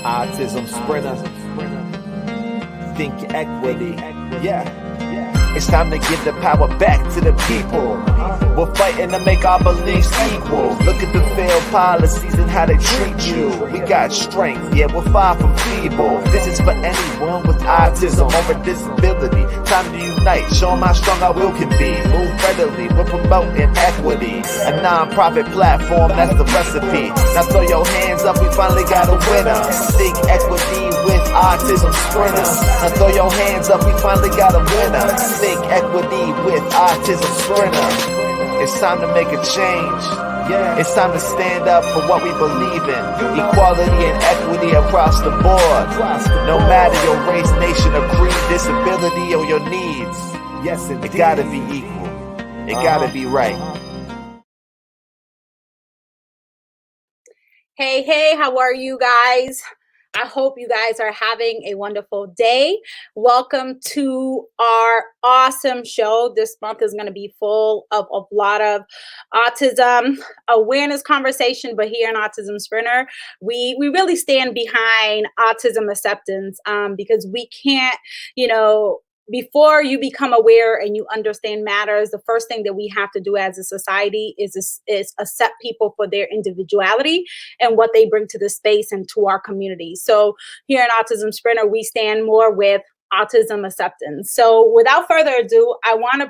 Autism Sprinter. Think equity. Yeah. It's time to give the power back to the people. We're fighting to make our beliefs equal. Look at the failed policies and how they treat you. We got strength, yeah, we're far from feeble. This is for anyone with autism or a disability. Time to unite, show them how strong our will can be. Move readily, we're promoting equity. A non-profit platform, that's the recipe. Now throw your hands up, we finally got a winner. Think equity with Autism Sprinter. Now throw your hands up, we finally got a winner. Think equity with Autism Sprinter. It's time to make a change. It's time to stand up for what we believe in. Equality and equity across the board. No matter your race, nation, or creed, disability, or your needs. Yes, it gotta be equal. It gotta be right. Hey, how are you guys? I hope you guys are having a wonderful day. Welcome to our awesome show. This month is going to be full of a lot of autism awareness conversation, but here in Autism Sprinter, we really stand behind autism acceptance because we can't, before you become aware and you understand matters, the first thing that we have to do as a society is accept people for their individuality and what they bring to the space and to our community. So here in Autism Sprinter, we stand more with autism acceptance. So without further ado, I want to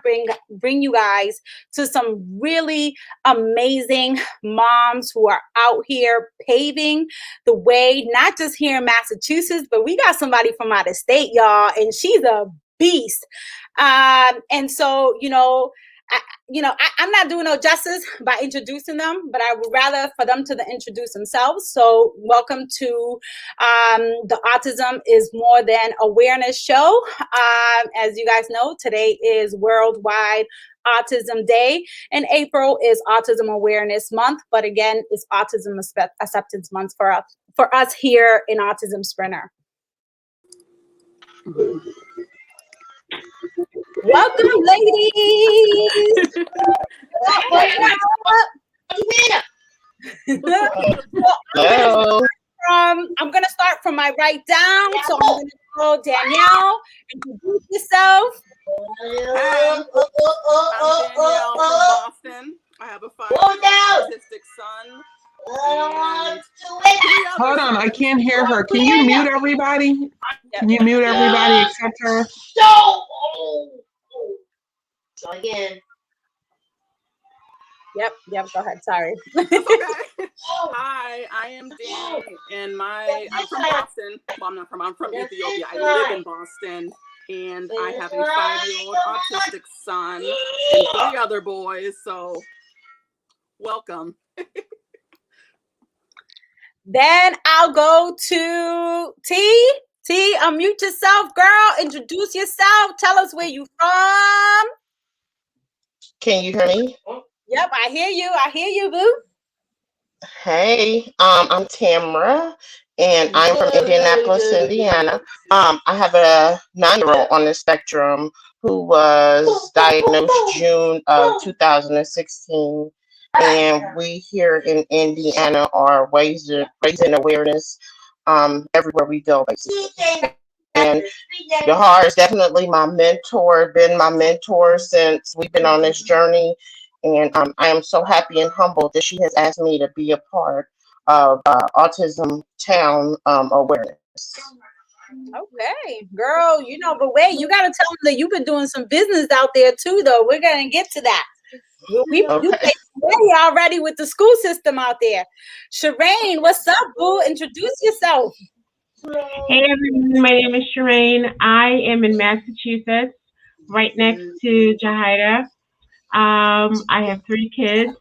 bring you guys to some really amazing moms who are out here paving the way, not just here in Massachusetts, but we got somebody from out of state, y'all, and she's a beast. And so, I'm not doing no justice by introducing them, but I would rather for them to introduce themselves. So welcome to the Autism is More Than Awareness show. As you guys know, today is Worldwide Autism Day, and April is Autism Awareness Month. But again, it's Autism Acceptance Month for us here in Autism Sprinter. Welcome, ladies. Hello. I'm going to start from my right down. So I'm going to go Danielle. Introduce yourself. Hi, I'm Danielle from Boston. I have a 5-year-old autistic son. Hold on, I can't hear her. Can you mute everybody? Can you mute everybody except her? So again. Yep, go ahead. Sorry. Okay. Hi, I am Danny, and I'm from Boston. Well, I'm from Ethiopia. I live in Boston, and I have a 5-year-old autistic son and 3 other boys, so welcome. Then I'll go to T. T, unmute yourself, girl. Introduce yourself. Tell us where you from. Can you hear me? Yep, I hear you, boo. Hey, I'm Tamara, and I'm from Indianapolis, Indiana. I have a 9-year-old on the spectrum who was diagnosed June of 2016. And we here in Indiana are raising awareness everywhere we go, basically. And Yahar is definitely my mentor, been my mentor since we've been on this journey. And I am so happy and humbled that she has asked me to be a part of Autism Town awareness. Okay, girl, but wait, you got to tell them that you've been doing some business out there too, though. We're going to get to that. You pay already with the school system out there. Shireen, what's up, boo? Introduce yourself. Hey everyone, my name is Shireen. I am in Massachusetts, right next to Jahida. I have 3 kids.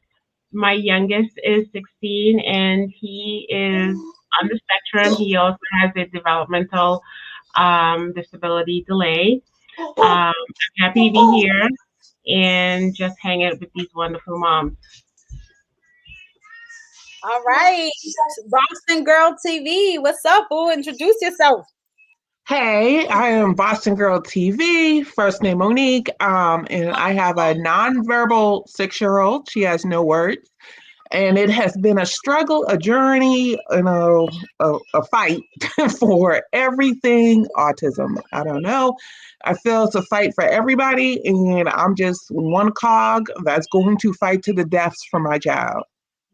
My youngest is 16 and he is on the spectrum. He also has a developmental disability delay. I'm happy to be here and just hang out with these wonderful moms. All right, Boston Girl TV, what's up, boo? Introduce yourself. Hey, I am Boston Girl TV, first name Monique, and I have a nonverbal 6-year-old. She has no words, And it has been a struggle, a journey, a fight for everything autism. I don't know. I feel it's a fight for everybody, and I'm just one cog that's going to fight to the deaths for my child.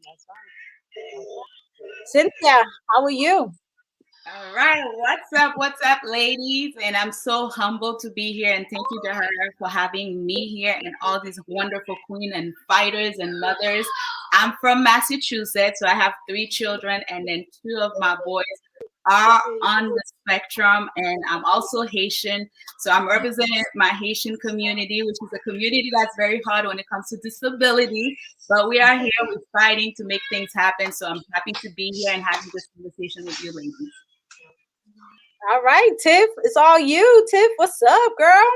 That's right. Cynthia, how are you? All right, what's up, ladies? And I'm so humbled to be here, and thank you to her for having me here and all these wonderful queen and fighters and mothers. I'm from Massachusetts, so I have 3 children, and then 2 of my boys are on the spectrum, and I'm also Haitian, so I'm representing my Haitian community, which is a community that's very hard when it comes to disability, but we are here, we're fighting to make things happen, so I'm happy to be here and having this conversation with you ladies. All right, Tiff, it's all you. Tiff, what's up, girl?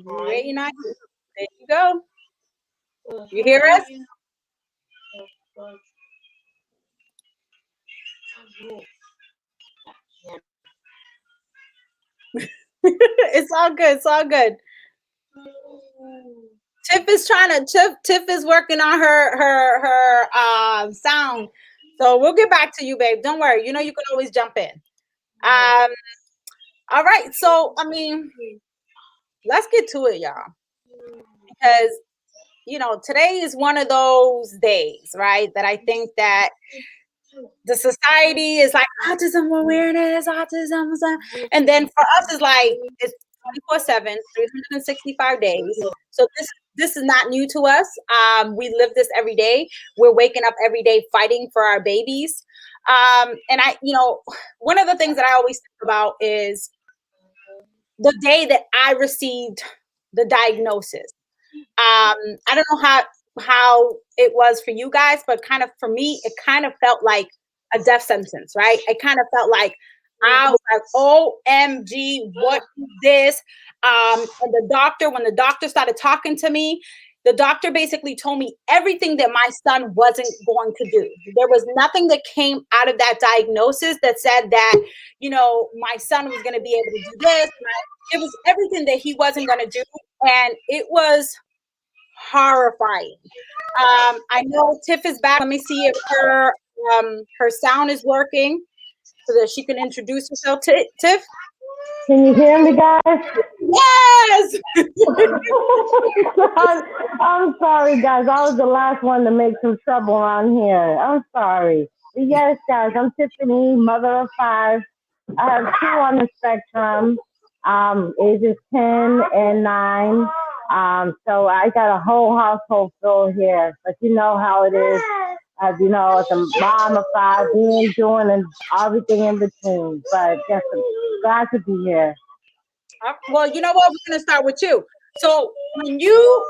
Ready, nice. There you go. You hear us? It's all good. It's all good. Tiff is working on her sound. So we'll get back to you, babe. Don't worry. You know you can always jump in. All right. So I mean, let's get to it, y'all. Because today is one of those days, right? That I think that the society is like autism awareness, autism, and then for us it's like it's 24/7, 365 days. So this is not new to us. We live this every day. We're waking up every day fighting for our babies. And one of the things that I always think about is the day that I received the diagnosis. I don't know how it was for you guys, but kind of for me, it kind of felt like a death sentence, right? It kind of felt like I was like, OMG, what is this? And when the doctor started talking to me, the doctor basically told me everything that my son wasn't going to do. There was nothing that came out of that diagnosis that said that, my son was going to be able to do this. It was everything that he wasn't going to do. And it was horrifying. I know Tiff is back. Let me see if her sound is working so that she can introduce herself. Tiff? Can you hear me, guys? Yes! I'm sorry, guys. I was the last one to make some trouble around here. I'm sorry. But yes, guys, I'm Tiffany, mother of 5. I have 2 on the spectrum, ages 10 and 9. So I got a whole household full here. But you know how it is. As you know, as a mom of 5, doing and everything in between. But yes, I'm glad to be here. Well, you know what? We're going to start with you. So when you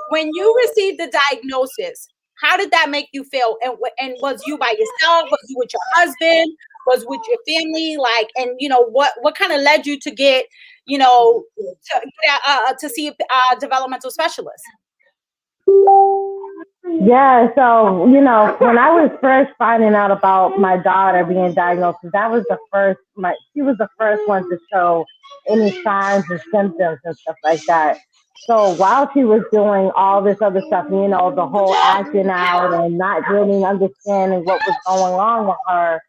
received the diagnosis, how did that make you feel? And was you by yourself? Was you with your husband? Was with your family? What kind of led you to get, to see a developmental specialist? Yeah, so, when I was first finding out about my daughter being diagnosed, that was she was the first one to show any signs and symptoms and stuff like that. So while she was doing all this other stuff, the whole acting out and not really understanding what was going on with her,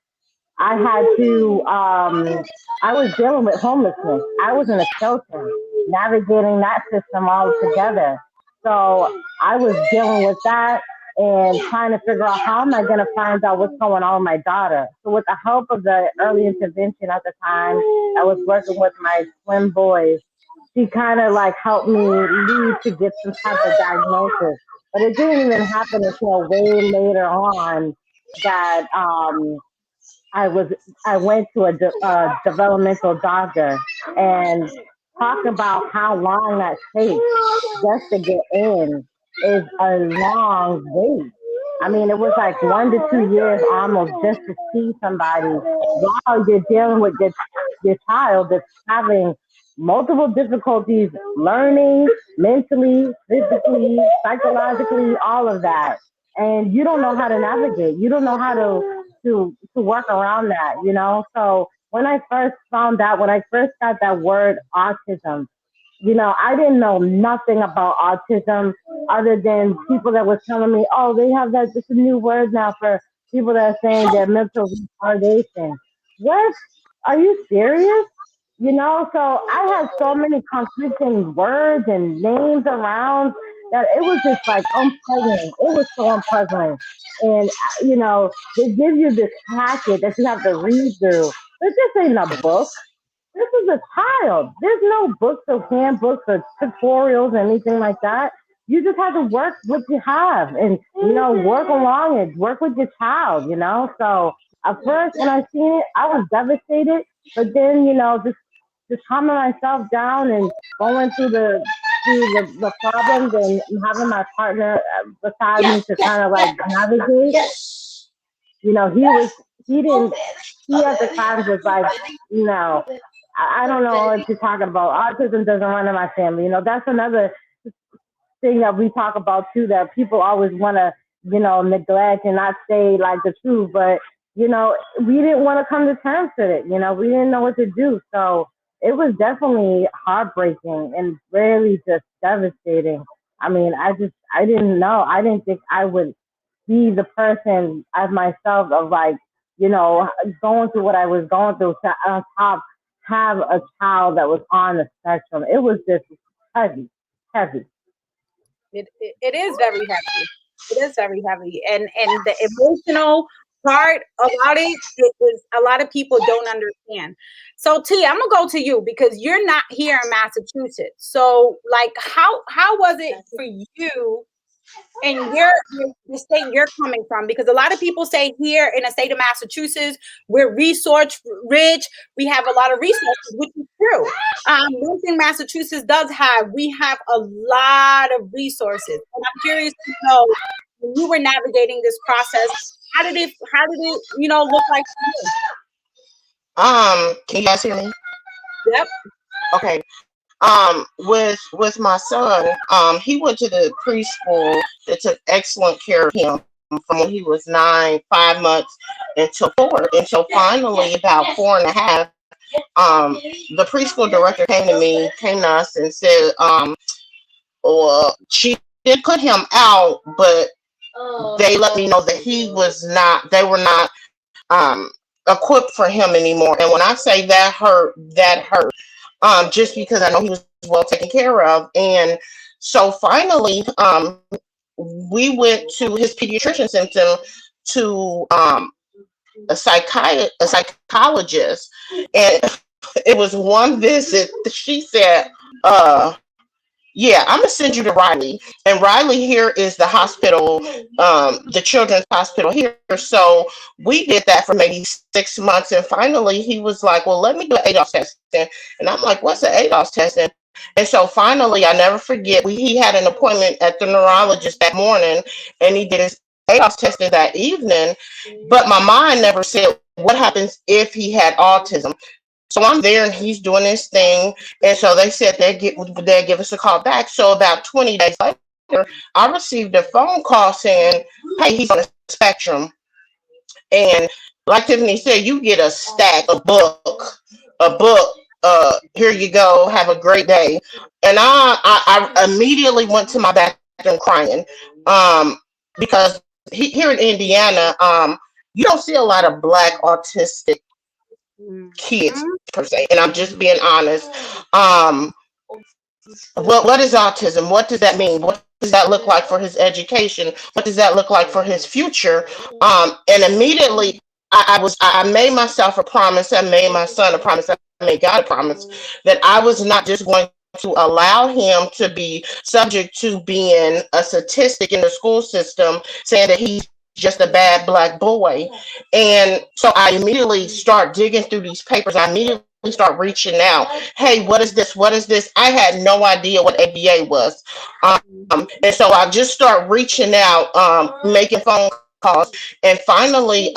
I had to, I was dealing with homelessness. I was in a shelter, navigating that system all together. So I was dealing with that and trying to figure out how am I going to find out what's going on with my daughter. So with the help of the early intervention at the time, I was working with my twin boys. She kind of helped me lead to get some type of diagnosis. But it didn't even happen until way later on that I went to a developmental doctor and talk about how long that takes just to get in is a long wait. I mean, it was like 1 to 2 years almost just to see somebody while you're dealing with your child that's having multiple difficulties learning mentally, physically, psychologically, all of that. And you don't know how to navigate. You don't know how to work around that, So when I first found out, when I first got that word autism, I didn't know nothing about autism other than people that was telling me, oh, they have that, this is a new word now for people that are saying they're mental retardation. What? Are you serious? So I had so many conflicting words and names around that it was just like unpuzzling. It was so unpuzzling. And, they give you this packet that you have to read through. This just ain't a book. This is a child. There's no books or handbooks or tutorials or anything like that. You just have to work what you have and, work along it, work with your child. So at first when I seen it, I was devastated. But then, just calming myself down and going through the problems and having my partner beside me to kind of like navigate. He didn't, he at the time was like, no, I don't know what you're talking about. Autism doesn't run in my family. That's another thing that we talk about too, that people always want to, neglect and not say like the truth. But, we didn't want to come to terms with it. We didn't know what to do. So it was definitely heartbreaking and really just devastating. I mean, I didn't know. I didn't think I would be the person as myself of like, going through what I was going through to on top have a child that was on the spectrum. It was just heavy, heavy. It is very heavy. It is very heavy, and the emotional part about it is a lot of people don't understand. So T, I'm gonna go to you because you're not here in Massachusetts. So like, how was it for you in the state you're coming from? Because a lot of people say here in the state of Massachusetts, we're resource rich. We have a lot of resources, which is true. One thing Massachusetts does have, we have a lot of resources. And I'm curious to know, when you were navigating this process, how did it look like for you? Can you guys hear me? Yep. Okay. With my son, he went to the preschool that took excellent care of him from when he was 5 months until 4, until finally about 4 and a half. The preschool director came to us and said, or she did put him out, but they let me know that they were not equipped for him anymore. And when I say that hurt, just because I know he was well taken care of. And so finally, we went to his pediatrician symptom to a psychologist, and it was one visit. She said, yeah, I'm gonna send you to Riley. And Riley here is the hospital, the children's hospital here. So we did that for maybe 6 months. And finally he was like, well, let me do an ADOS testing. And I'm like, what's an ADOS testing? And so finally, I never forget, he had an appointment at the neurologist that morning, and he did his ADOS testing that evening. But my mind never said, what happens if he had autism? So I'm there and he's doing his thing. And so they said they'd give us a call back. So about 20 days later, I received a phone call saying, hey, he's on the spectrum. And like Tiffany said, you get a stack, a book, here you go, have a great day. And I immediately went to my bathroom crying, because here in Indiana, you don't see a lot of Black autistic kids per se, and I'm just being honest. What is autism? What does that mean? What does that look like for his education? What does that look like for his future? And immediately I made myself a promise. I made my son a promise. I made God a promise that I was not just going to allow him to be subject to being a statistic in the school system, saying that he's just a bad Black boy. And so I immediately start digging through these papers. I immediately start reaching out. Hey, what is this? What is this? I had no idea what ABA was. And so I just start reaching out, making phone calls. And finally,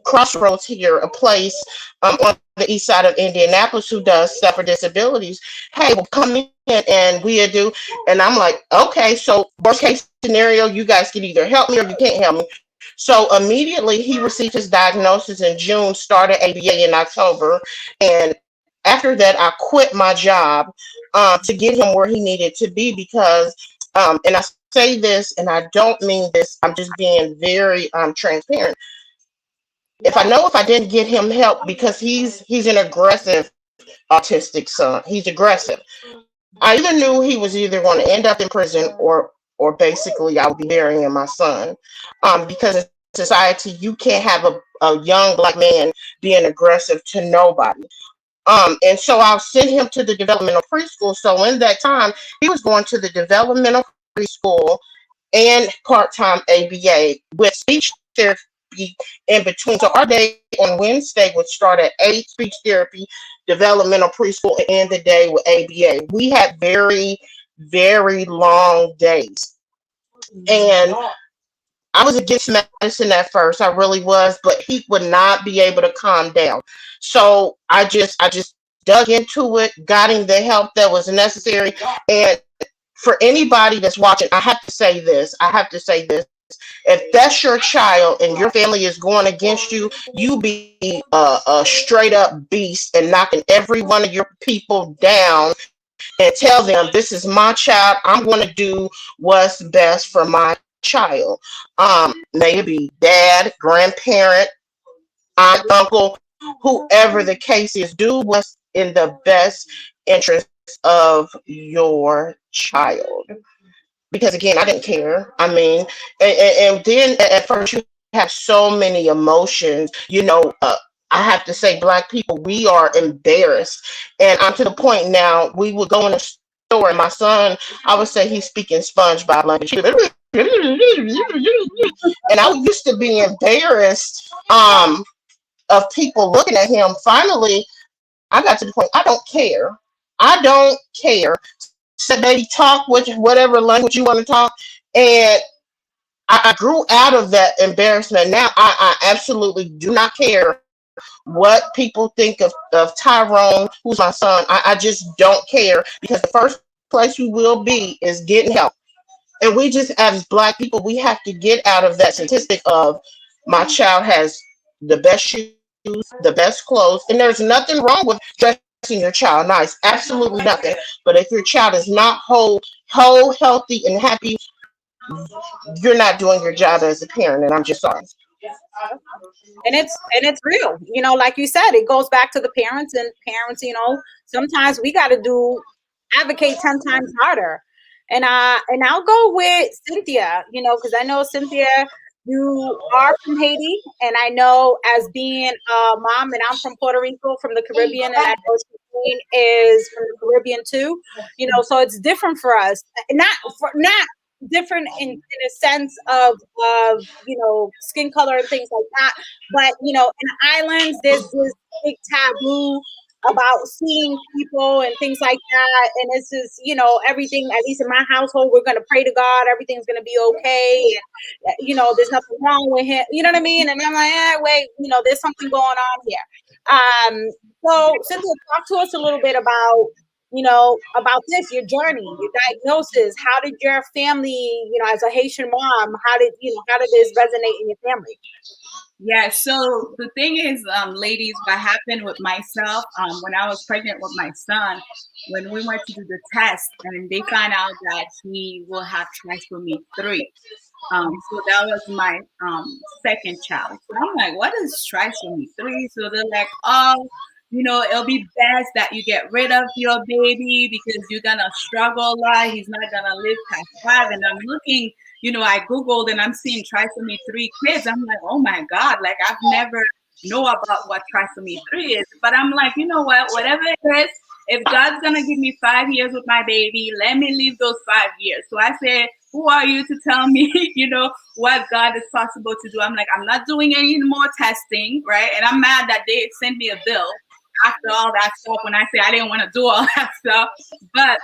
Crossroads here, a place on the east side of Indianapolis who does stuff for disabilities. Hey, well, come in and we do. And I'm like, okay, so worst case scenario, you guys can either help me or you can't help me. So immediately he received his diagnosis in June, started ABA in October, and after that I quit my job to get him where he needed to be because and I say this and I don't mean this, I'm just being very transparent. If I didn't get him help, because he's an aggressive autistic son, he's aggressive. I either knew he was either going to end up in prison or basically I would be burying my son. Because in society you can't have a young black man being aggressive to nobody. And so I'll send him to the developmental preschool. So in that time, he was going to the developmental preschool and part-time ABA with speech therapy in between. So our day on Wednesday would start at 8, speech therapy, developmental preschool, and end the day with ABA. We had very, very long days. And I was against medicine at first, I really was, but he would not be able to calm down. So I just dug into it, got him the help that was necessary. And for anybody that's watching, I have to say this. I have to say this. If that's your child and your family is going against you, you be a straight up beast and knocking every one of your people down and tell them, this is my child. I'm going to do what's best for my child. May it be dad, grandparent, aunt, uncle, whoever the case is, do what's in the best interest of your child. Because again, I didn't care. I mean, and then at first you have so many emotions. I have to say, black people, we are embarrassed, and I'm to the point now. We would go in a store, and my son, I would say he's speaking SpongeBob language, and I used to be embarrassed of people looking at him. Finally, I got to the point. I don't care. I don't care. So baby, talk whatever language you want to talk. And I grew out of that embarrassment. Now I absolutely do not care what people think of Tyrone, who's my son. I just don't care, because the first place we will be is getting help. And we just, as black people, we have to get out of that statistic of my child has the best shoes, the best clothes, and there's nothing wrong with dressing your child nice. Absolutely nothing. But if your child is not whole, healthy, and happy, you're not doing your job as a parent. And I'm just sorry. And it's real, like you said, it goes back to the parents, and parents, sometimes we got to advocate 10 times harder. And I'll go with Cynthia, because I know, Cynthia, you are from Haiti, and I know, as being a mom, and I'm from Puerto Rico, from the Caribbean, and I know Shireen is from the Caribbean too, so it's different for us. Not different in a sense of skin color and things like that, but in islands there's this big taboo about seeing people and things like that, and it's just everything, at least in my household, we're going to pray to God, everything's going to be okay, and there's nothing wrong with him, you know what I mean? And I'm like, wait, there's something going on here. So Cynthia, talk to us a little bit about about this, your journey, your diagnosis. How did your family, as a Haitian mom, how did this resonate in your family? Yeah, so the thing is, ladies, what happened with myself, when I was pregnant with my son, when we went to do the test, and they found out that he will have trisomy 3. So that was my second child. So I'm like, what is trisomy 3? So they're like, oh, it'll be best that you get rid of your baby because you're gonna struggle a lot. He's not gonna live past 5. And I'm looking, I Googled and I'm seeing trisomy 3 kids. I'm like, oh my God, like I've never know about what trisomy 3 is. But I'm like, you know what, whatever it is, if God's gonna give me 5 years with my baby, let me live those 5 years. So I said, who are you to tell me, what God is possible to do? I'm like, I'm not doing any more testing, right? And I'm mad that they sent me a bill after all that stuff, when I say I didn't want to do all that stuff. But,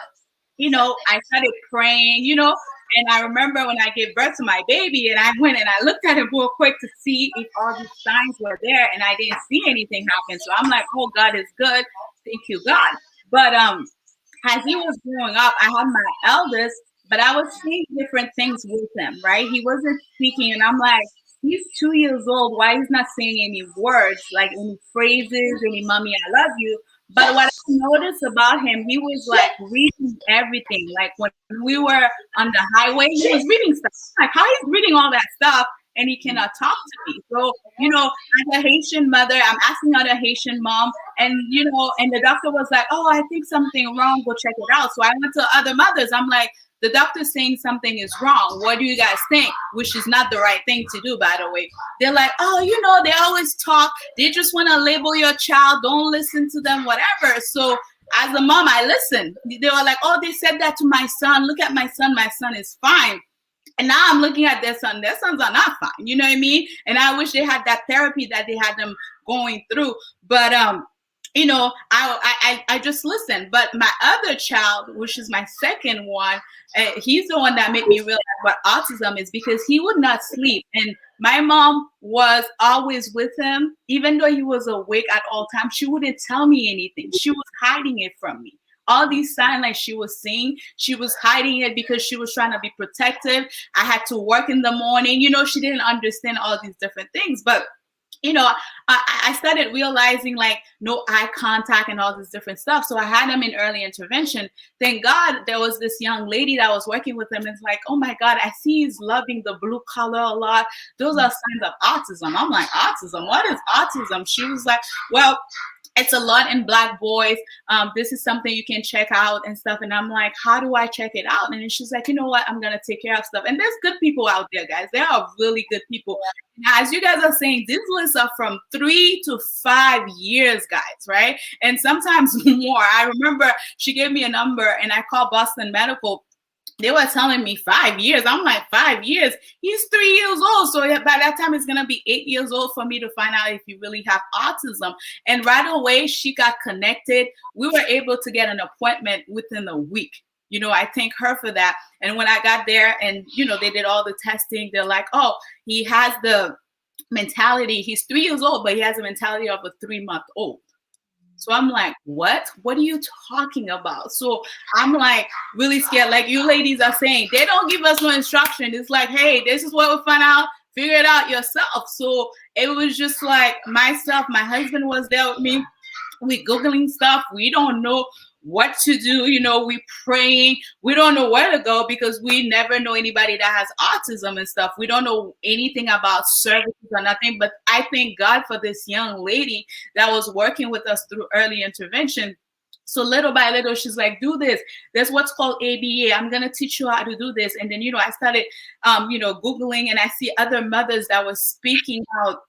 I started praying, and I remember when I gave birth to my baby, and I went and I looked at him real quick to see if all these signs were there, and I didn't see anything happen. So I'm like, oh, God is good. Thank you, God. But as he was growing up, I had my eldest, but I was seeing different things with him, right? He wasn't speaking, and I'm like, he's 2 years old. Why he's not saying any words, like any phrases, any mommy, I love you. But what I noticed about him, he was like reading everything. Like when we were on the highway, he was reading stuff. Like how he's reading all that stuff and he cannot talk to me. So, as a Haitian mother, I'm asking out a Haitian mom, and and the doctor was like, oh, I think something wrong, go check it out. So I went to other mothers. I'm like, the doctor's saying something is wrong. What do you guys think? Which is not the right thing to do, by the way. They're like, oh, they always talk. They just want to label your child. Don't listen to them, whatever. So as a mom, I listened. They were like, oh, they said that to my son. Look at my son. My son is fine. And now I'm looking at their son. Their sons are not fine. You know what I mean? And I wish they had that therapy that they had them going through. But I just listened. But my other child, which is my second one, he's the one that made me realize what autism is, because he would not sleep. And my mom was always with him. Even though he was awake at all times, she wouldn't tell me anything. She was hiding it from me. All these signs like she was seeing, she was hiding it because she was trying to be protective. I had to work in the morning. She didn't understand all these different things. But I started realizing like no eye contact and all this different stuff. So I had him in early intervention. Thank God there was this young lady that was working with him. It's like, oh my God, I see he's loving the blue color a lot. Those are signs of autism. I'm like, autism? What is autism? She was like, well, it's a lot in Black boys. This is something you can check out and stuff. And I'm like, how do I check it out? And then she's like, you know what? I'm going to take care of stuff. And there's good people out there, guys. There are really good people. Now, as you guys are saying, these lists are from 3 to 5 years, guys, right? And sometimes more. I remember she gave me a number and I called Boston Medical. They were telling me 5 years. I'm like, 5 years? He's 3 years old. So by that time, it's going to be 8 years old for me to find out if you really have autism. And right away, she got connected. We were able to get an appointment within a week. I thank her for that. And when I got there and, they did all the testing, they're like, oh, he has the mentality. He's 3 years old, but he has a mentality of a 3-month-old. So I'm like, what? What are you talking about? So I'm like really scared. Like you ladies are saying, they don't give us no instruction. It's like, hey, this is what we find out. Figure it out yourself. So it was just like myself. My husband was there with me. We Googling stuff. We don't know what to do. We praying. We don't know where to go because we never know anybody that has autism and stuff. We don't know anything about services or nothing. But I thank God for this young lady that was working with us through early intervention. So little by little, she's like, do this. There's what's called ABA. I'm going to teach you how to do this. And then, I started, Googling, and I see other mothers that were speaking out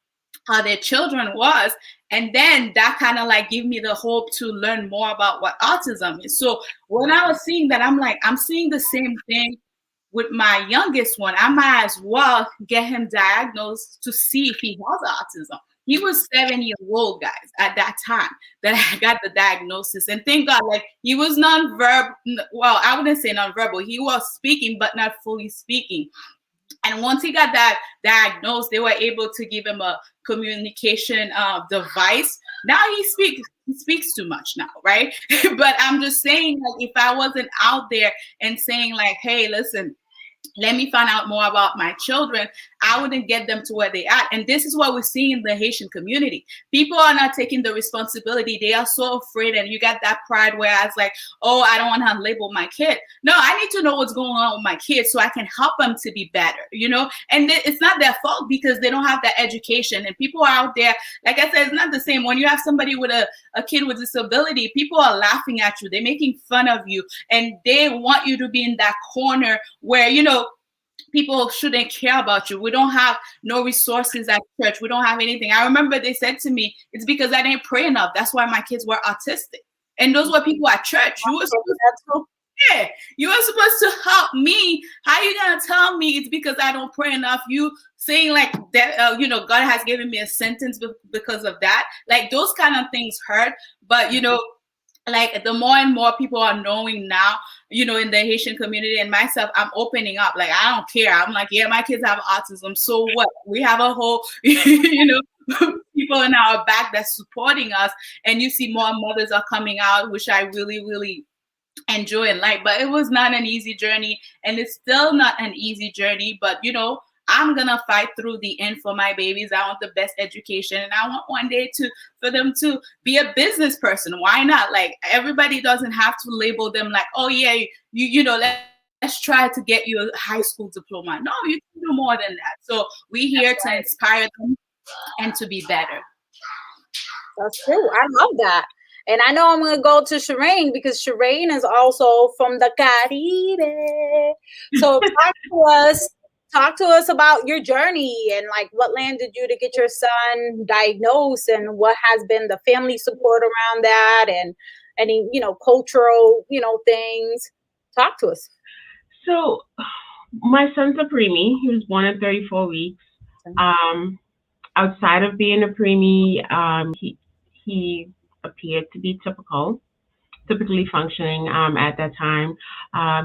how their children was. And then that kind of like gave me the hope to learn more about what autism is. So when I was seeing that, I'm like, I'm seeing the same thing with my youngest one. I might as well get him diagnosed to see if he has autism. He was 7 years old, guys, at that time that I got the diagnosis. And thank God, like he was nonverbal. Well, I wouldn't say nonverbal. He was speaking, but not fully speaking. And once he got that diagnosed, they were able to give him a communication device. Now he speaks too much now, right? But I'm just saying, like, if I wasn't out there and saying like, hey, listen, let me find out more about my children, I wouldn't get them to where they at. And this is what we're seeing in the Haitian community. People are not taking the responsibility. They are so afraid. And you got that pride where I was like, oh, I don't want to label my kid. No, I need to know what's going on with my kids so I can help them to be better, And it's not their fault because they don't have that education. And people are out there, like I said, it's not the same. When you have somebody with a kid with disability, people are laughing at you. They're making fun of you. And they want you to be in that corner where, people shouldn't care about you. We don't have no resources at church. We don't have anything. I remember they said to me, it's because I didn't pray enough. That's why my kids were autistic. And those were people at church. You were supposed to help me. How you going to tell me it's because I don't pray enough? You saying like that, God has given me a sentence because of that. Like those kind of things hurt. But, like the more and more people are knowing now, in the Haitian community and myself, I'm opening up. Like, I don't care. I'm like, yeah, my kids have autism. So what? We have a whole, people in our back that's supporting us. And you see more mothers are coming out, which I really, really enjoy and like. But it was not an easy journey. And it's still not an easy journey. But, I'm gonna fight through the end for my babies. I want the best education, and I want one day for them to be a business person. Why not? Like, everybody doesn't have to label them like, oh yeah, you know, let's try to get you a high school diploma. No, you can do more than that. So we're here to inspire them and to be better. That's true. I love that. And I know I'm going to go to Shireen, because Shireen is also from the Caribe. So talk to us about your journey, and like what landed you to get your son diagnosed, and what has been the family support around that, and any, cultural, things. Talk to us. So my son's a preemie. He was born at 34 weeks. Outside of being a preemie, he appeared to be typically functioning at that time.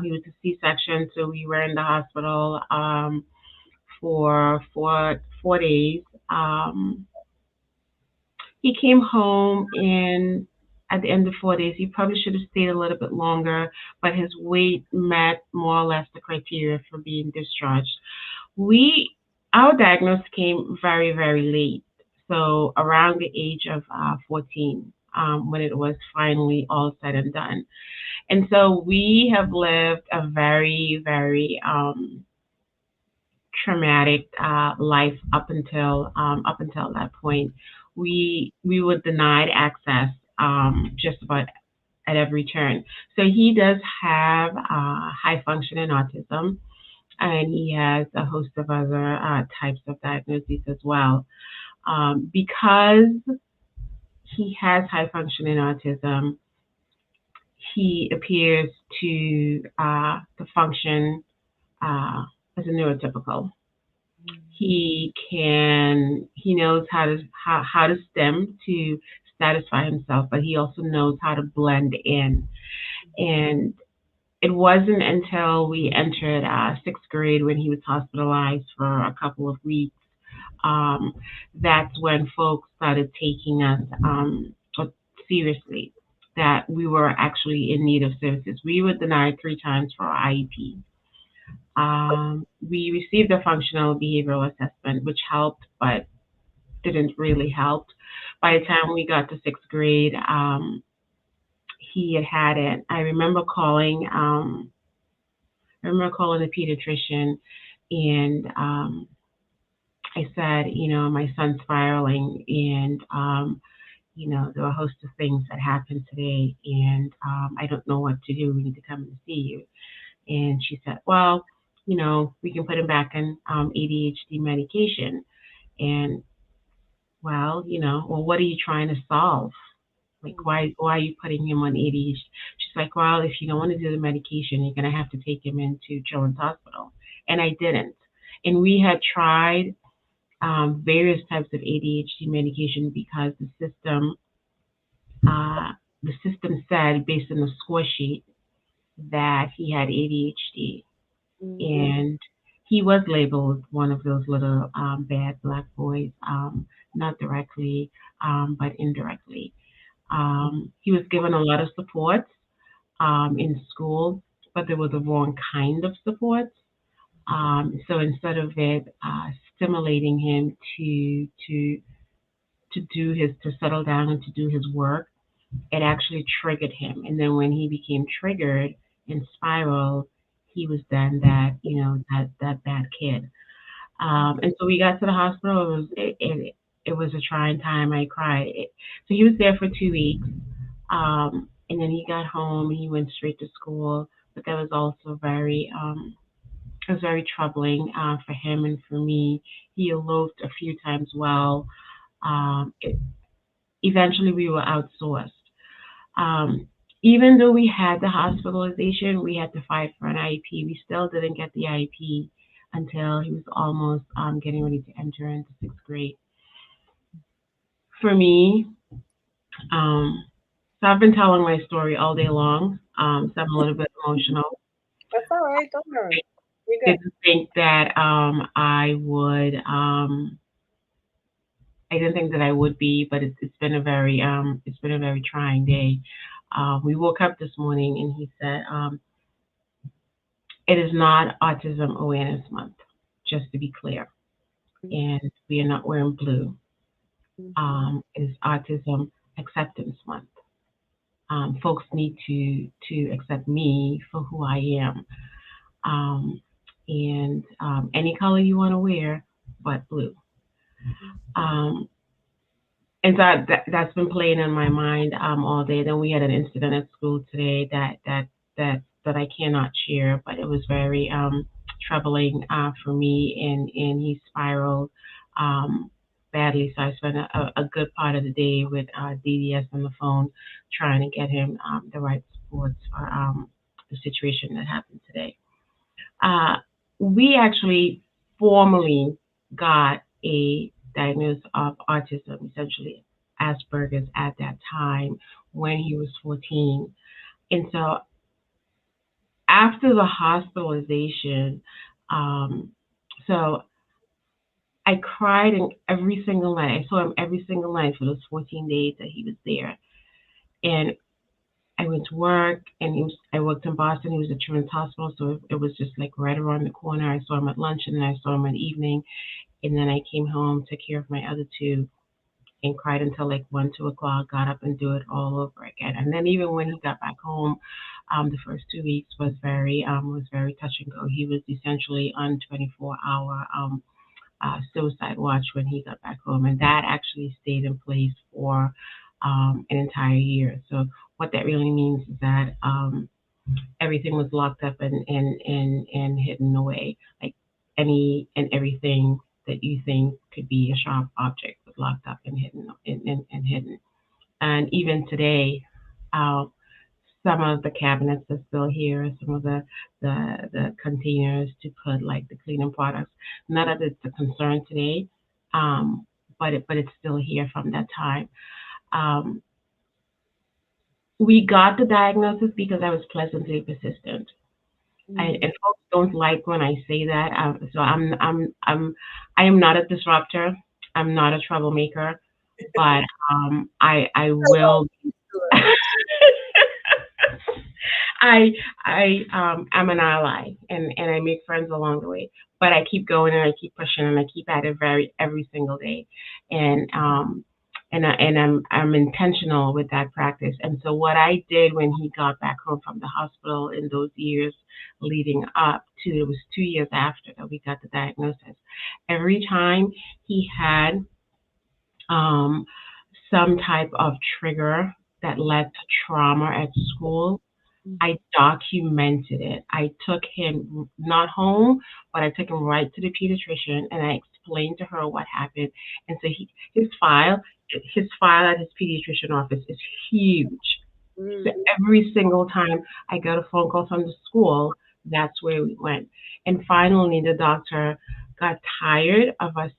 He was a C-section, so we were in the hospital for 4 days. He came home, and at the end of 4 days, he probably should have stayed a little bit longer, but his weight met more or less the criteria for being discharged. Our diagnosis came very, very late, so around the age of 14, when it was finally all said and done. And so we have lived a very, very traumatic life up until that point. We were denied access just about at every turn. So he does have high functioning autism, and he has a host of other types of diagnoses as well. Because he has high functioning autism, he appears to function as a neurotypical. He knows how to stem to satisfy himself, but he also knows how to blend in. And it wasn't until we entered sixth grade, when he was hospitalized for a couple of weeks, that's when folks started taking us seriously, that we were actually in need of services. We were denied 3 times for our IEP. We received a functional behavioral assessment, which helped, but didn't really help. By the time we got to sixth grade, he had it. I remember calling the pediatrician, and I said, my son's spiraling, and there are a host of things that happened today, and I don't know what to do. We need to come and see you. And she said, well, we can put him back on ADHD medication. And, well, what are you trying to solve? Like, why are you putting him on ADHD? She's like, well, if you don't want to do the medication, you're going to have to take him into Children's Hospital. And I didn't. And we had tried various types of ADHD medication, because the system said, based on the score sheet, that he had ADHD. And he was labeled one of those little bad black boys, not directly, but indirectly. He was given a lot of support in school, but there was a wrong kind of support. So instead of it stimulating him to settle down and to do his work, it actually triggered him. And then when he became triggered and spiraled, he was then that bad kid. And so we got to the hospital. It was a trying time. I cried. So he was there for 2 weeks, and then he got home and he went straight to school. But that was also very troubling for him and for me. He eloped a few times. Well, eventually we were outsourced. Even though we had the hospitalization, we had to fight for an IEP. We still didn't get the IEP until he was almost getting ready to enter into sixth grade. For me, so I've been telling my story all day long, so I'm a little bit emotional. That's all right. Don't worry. I didn't think that I would. I didn't think that I would be, but it's been a very trying day. We woke up this morning and he said, it is not Autism Awareness Month. just to be clear, and we are not wearing blue. Is Autism Acceptance Month. Folks need to accept me for who I am, and any color you want to wear, but blue. Um, and so that's been playing in my mind all day. Then we had an incident at school today that I cannot share, but it was very troubling for me, and he spiraled badly. So I spent a good part of the day with DDS on the phone trying to get him the right supports for the situation that happened today. We actually formally got a diagnosis of autism, essentially Asperger's, at that time when he was 14. And so after the hospitalization, so I cried every single night. I saw him every single night for those 14 days that he was there. And I went to work, and I worked in Boston. He was at Children's Hospital, so it was just like right around the corner. I saw him at lunch, and then I saw him in the evening. And then I came home, took care of my other two, and cried until like 1, 2 o'clock, got up and do it all over again. And then even when he got back home, the first 2 weeks was very touch and go. He was essentially on 24-hour suicide watch when he got back home, and that actually stayed in place for an entire year. So what that really means is that everything was locked up and hidden away, like any and everything that you think could be a sharp object was locked up and hidden and hidden. And even today, some of the cabinets are still here, some of the containers to put like the cleaning products. Not that it's a concern today, but it's still here from that time. We got the diagnosis because I was pleasantly persistent. And folks don't like when I say that. So I am not a disruptor. I'm not a troublemaker, but I will. I'm an ally, and I make friends along the way. But I keep going, and I keep pushing, and I keep at it every single day. And I'm intentional with that practice. And so what I did when he got back home from the hospital in those years leading up to, it was 2 years after that we got the diagnosis. Every time he had some type of trigger that led to trauma at school, I documented it. I took him not home, but I took him right to the pediatrician, and I explained to her what happened. And so his file at his pediatrician office is huge. So every single time I got a phone call from the school, that's where we went. And finally, the doctor got tired of us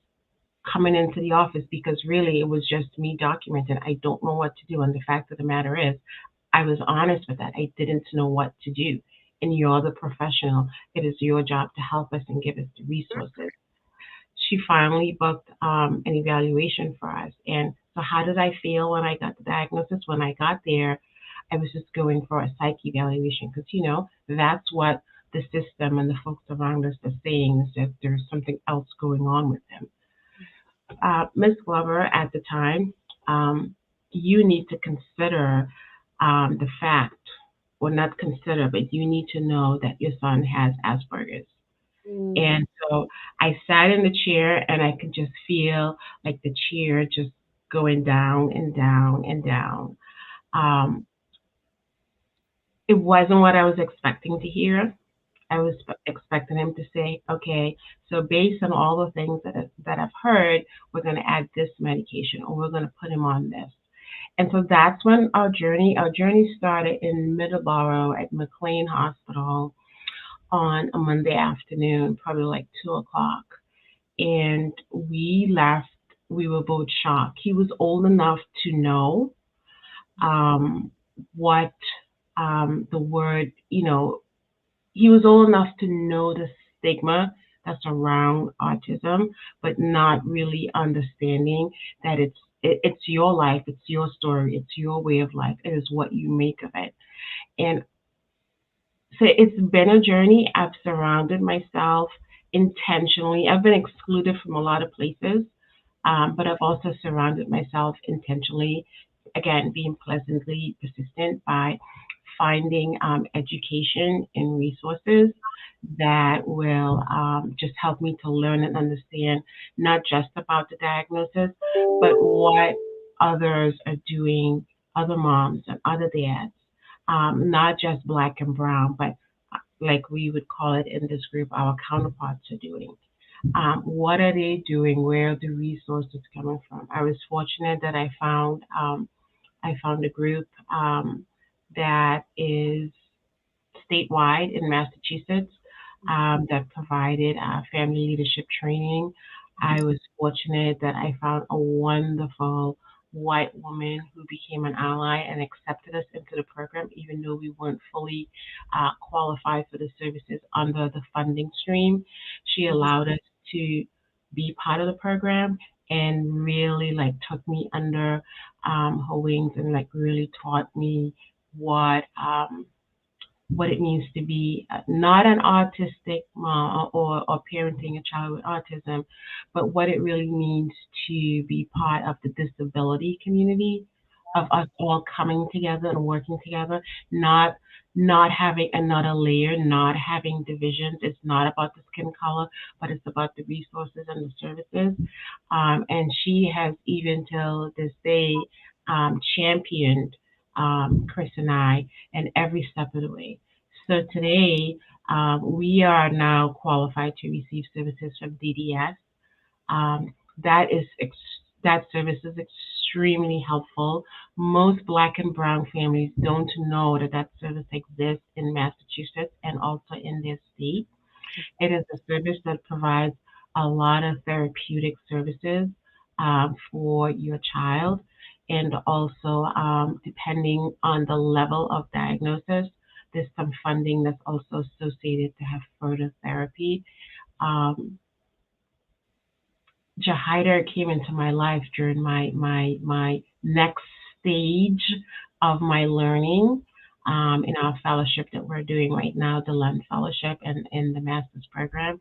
coming into the office because really it was just me documenting. I don't know what to do. And the fact of the matter is, I was honest with that. I didn't know what to do. And you're the professional. It is your job to help us and give us the resources. She finally booked an evaluation for us. And so how did I feel when I got the diagnosis? When I got there, I was just going for a psych evaluation because, that's what the system and the folks around us are saying, is that there's something else going on with them. Ms. Glover, at the time, you need to consider the fact, or not consider, but you need to know that your son has Asperger's. And so I sat in the chair, and I could just feel like the chair just going down and down and down. It wasn't what I was expecting to hear. I was expecting him to say, okay, so based on all the things that I've heard, we're going to add this medication, or we're going to put him on this. And so that's when our journey started in Middleborough at McLean Hospital on a Monday afternoon, probably like 2 o'clock. And we left, we were both shocked. He was old enough to know what the word, he was old enough to know the stigma that's around autism, but not really understanding that it's your life, it's your story, it's your way of life, it is what you make of it. And so it's been a journey. I've surrounded myself intentionally. I've been excluded from a lot of places, but I've also surrounded myself intentionally, again, being pleasantly persistent by finding education and resources that will just help me to learn and understand not just about the diagnosis, but what others are doing, other moms and other dads, not just black and brown, but like we would call it in this group, our counterparts are doing. What are they doing? Where are the resources coming from? I was fortunate that I found a group that is statewide in Massachusetts that provided family leadership training. I was fortunate that I found a wonderful white woman who became an ally and accepted us into the program, even though we weren't fully qualified for the services under the funding stream. She allowed us to be part of the program and really like took me under her wings and like really taught me what what it means to be not an autistic mom or parenting a child with autism, but what it really means to be part of the disability community, of us all coming together and working together, not having another layer, not having divisions. It's not about the skin color, but it's about the resources and the services. And she has even till this day championed Chris and I in every step of the way. So today, we are now qualified to receive services from DDS. Um, that is that service is extremely helpful. Most Black and Brown families don't know that that service exists in Massachusetts and also in their state. It is a service that provides a lot of therapeutic services for your child, and also depending on the level of diagnosis, there's some funding that's also associated to have further therapy. Um, Jahida came into my life during my next stage of my learning in our fellowship that we're doing right now, the Lund Fellowship and in the Master's Program.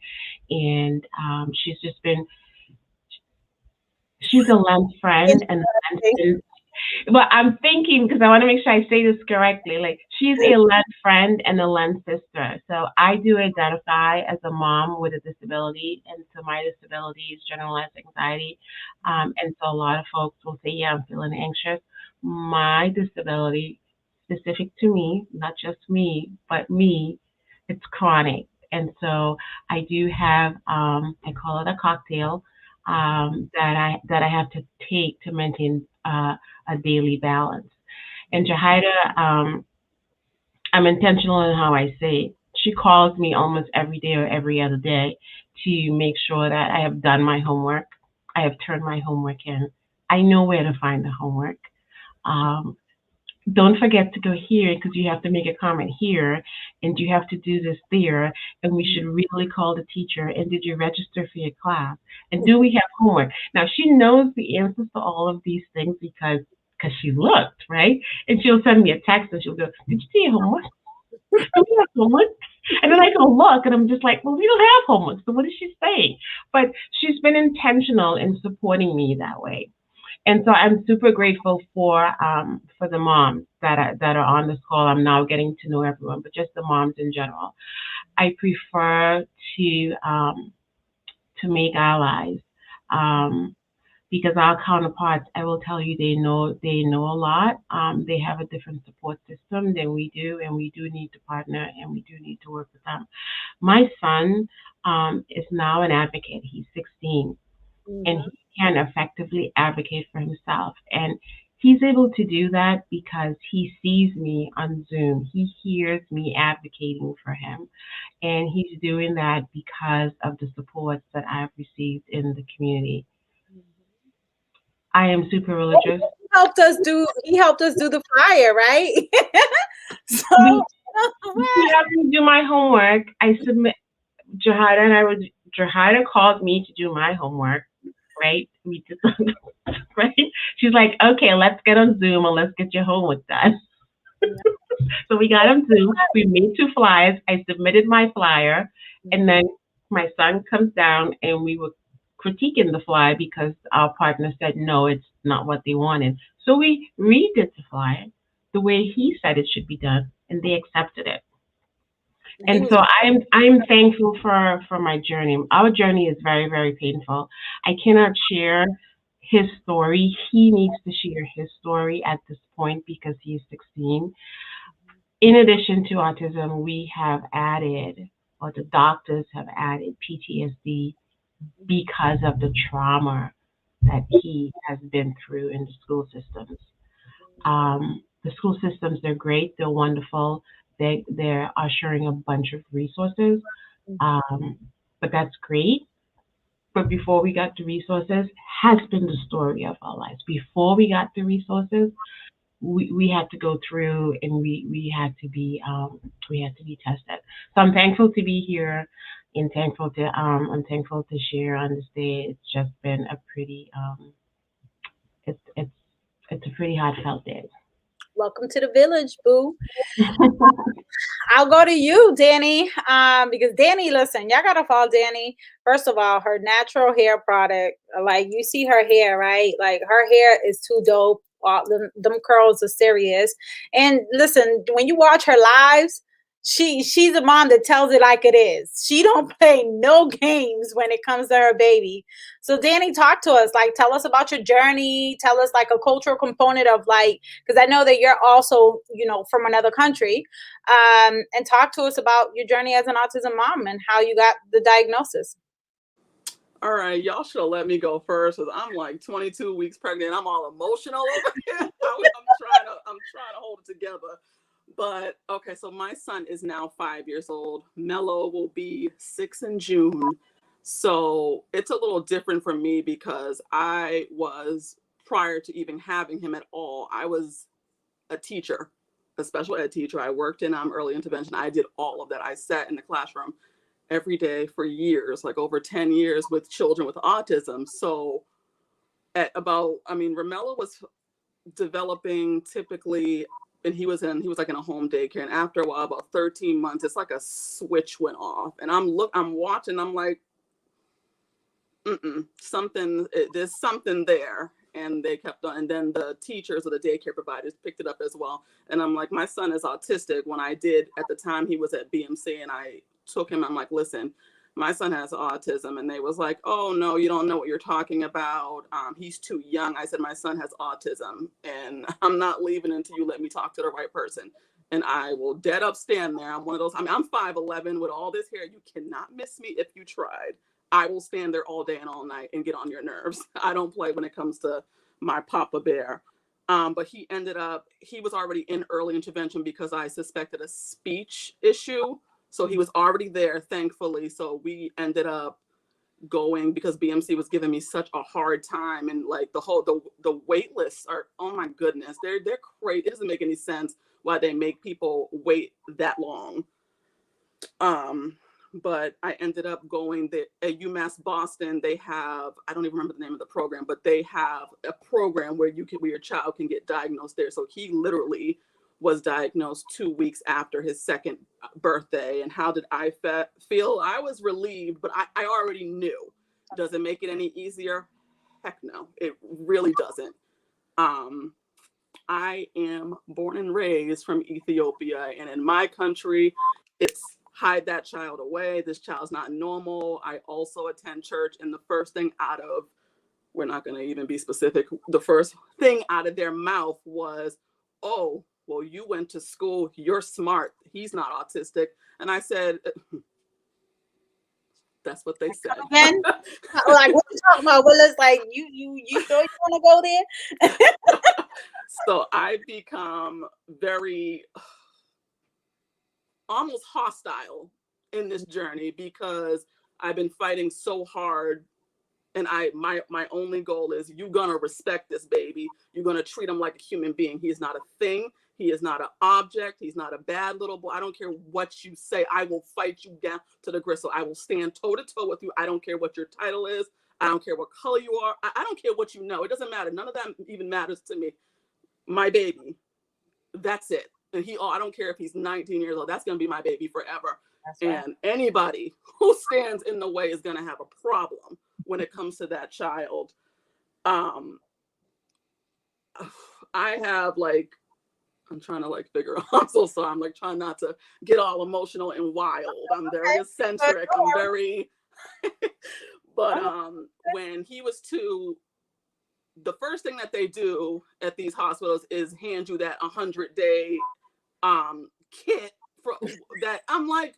And she's a Lund friend and a Lund. But I'm thinking, because I want to make sure I say this correctly, like she's a Lund friend and a Lund sister. So I do identify as a mom with a disability, and so my disability is generalized anxiety. And so a lot of folks will say, yeah, I'm feeling anxious. My disability, specific to me, not just me, but me, it's chronic. And so I do have, I call it a cocktail, that I have to take to maintain a daily balance. And Jahida, I'm intentional in how I say it. She calls me almost every day or every other day to make sure that I have done my homework. I have turned my homework in. I know where to find the homework. Don't forget to go here because you have to make a comment here and you have to do this there, and we should really call the teacher, and did you register for your class, and do we have homework? Now she knows the answers to all of these things because she looked, right? And she'll send me a text and she'll go, did you see your homework? Do we have homework? And then I go look and I'm just like, well, we don't have homework, so what is she saying? But she's been intentional in supporting me that way. And so I'm super grateful for the moms that are on this call. I'm now getting to know everyone, but just the moms in general. I prefer to make allies because our counterparts, I will tell you, they know a lot. They have a different support system than we do, and we do need to partner and we do need to work with them. My son is now an advocate. He's 16, and he can effectively advocate for himself. And he's able to do that because he sees me on Zoom. He hears me advocating for him. And he's doing that because of the supports that I've received in the community. I am super religious. He helped us do the flyer, right? So he helped me do my homework. I submit Jahida called me to do my homework. Right? We did right? She's like, okay, let's get on Zoom and let's get your homework done. So we got on Zoom, we made 2 flyers, I submitted my flyer, and then my son comes down and we were critiquing the fly because our partner said no, it's not what they wanted. So we redid the fly the way he said it should be done, and they accepted it. He And was so I'm thankful for my journey. Our journey is very, very painful. I cannot share his story. He needs to share his story at this point because he's 16. In addition to autism, we have added, or the doctors have added, PTSD because of the trauma that he has been through in the school systems. The school systems, they're great, they're wonderful, they're ushering a bunch of resources, um, but that's great. But before we got the resources, has been the story of our lives. Before we got the resources, we had to go through and we had to be tested. So I'm thankful to be here and I'm thankful to share on this day. It's just been a pretty it's a pretty heartfelt day. welcome to the village, boo. I'll go to you, Danny, because Danny, listen, y'all gotta follow Danny. First of all, her natural hair product, like you see her hair, right? Like her hair is too dope. Them curls are serious. And listen, when you watch her lives, she's a mom that tells it like it is. She don't play no games when it comes to her baby. So Danny, talk to us. Like, tell us about your journey. Tell us like a cultural component of like, because I know that you're also, from another country. And talk to us about your journey as an autism mom and how you got the diagnosis. All right, y'all should have let me go first because I'm like 22 weeks pregnant. I'm all emotional over here. I'm trying to hold it together. But okay, so my son is now 5 years old. Mello will be 6 in June. So it's a little different for me because I was, prior to even having him at all, I was a teacher, a special ed teacher. I worked in early intervention. I did all of that. I sat in the classroom every day for years, like over 10 years with children with autism. So at about, Romello was developing typically, and he was like in a home daycare. And after a while, about 13 months, it's like a switch went off. And I'm watching, I'm like, there's something there. And they kept on, and then the teachers or the daycare providers picked it up as well. And I'm like, my son is autistic. When I did, at the time he was at BMC and I took him, I'm like, listen, my son has autism. And they was like, oh no, you don't know what you're talking about. He's too young. I said, my son has autism and I'm not leaving until you let me talk to the right person. And I will dead up stand there. I'm one of those, I'm 5'11" with all this hair. You cannot miss me if you tried. I will stand there all day and all night and get on your nerves. I don't play when it comes to my Papa Bear. But he was already in early intervention because I suspected a speech issue. So he was already there, thankfully. So we ended up going because BMC was giving me such a hard time. And like the wait lists are, oh my goodness, they're crazy. It doesn't make any sense why they make people wait that long. But I ended up going at UMass Boston. They have, I don't even remember the name of the program, but they have a program where your child can get diagnosed there. So he literally was diagnosed 2 weeks after his second birthday. And how did I feel? I was relieved, but I already knew. Does it make it any easier? Heck no, it really doesn't. I am born and raised from Ethiopia, and in my country, it's hide that child away. This child's not normal. I also attend church, and the first thing we're not going to even be specific, the first thing out of their mouth was, oh, well, you went to school, you're smart, he's not autistic. And I said, that's what they said. Again, like, what you talking about? Well, it's like, you sure you want to go there? So I become very almost hostile in this journey because I've been fighting so hard. And my only goal is, you're going to respect this baby. You're going to treat him like a human being. He is not a thing. He is not an object. He's not a bad little boy. I don't care what you say. I will fight you down to the gristle. I will stand toe to toe with you. I don't care what your title is. I don't care what color you are. I don't care what you know. It doesn't matter. None of that even matters to me. My baby. That's it. And I don't care if he's 19 years old. That's going to be my baby forever. That's right. And anybody who stands in the way is going to have a problem when it comes to that child. I have like, I'm trying to like figure out, I'm so sorry. I'm like trying not to get all emotional and wild. I'm very eccentric. I'm very, but when he was 2, the first thing that they do at these hospitals is hand you that 100-day kit for that. I'm like,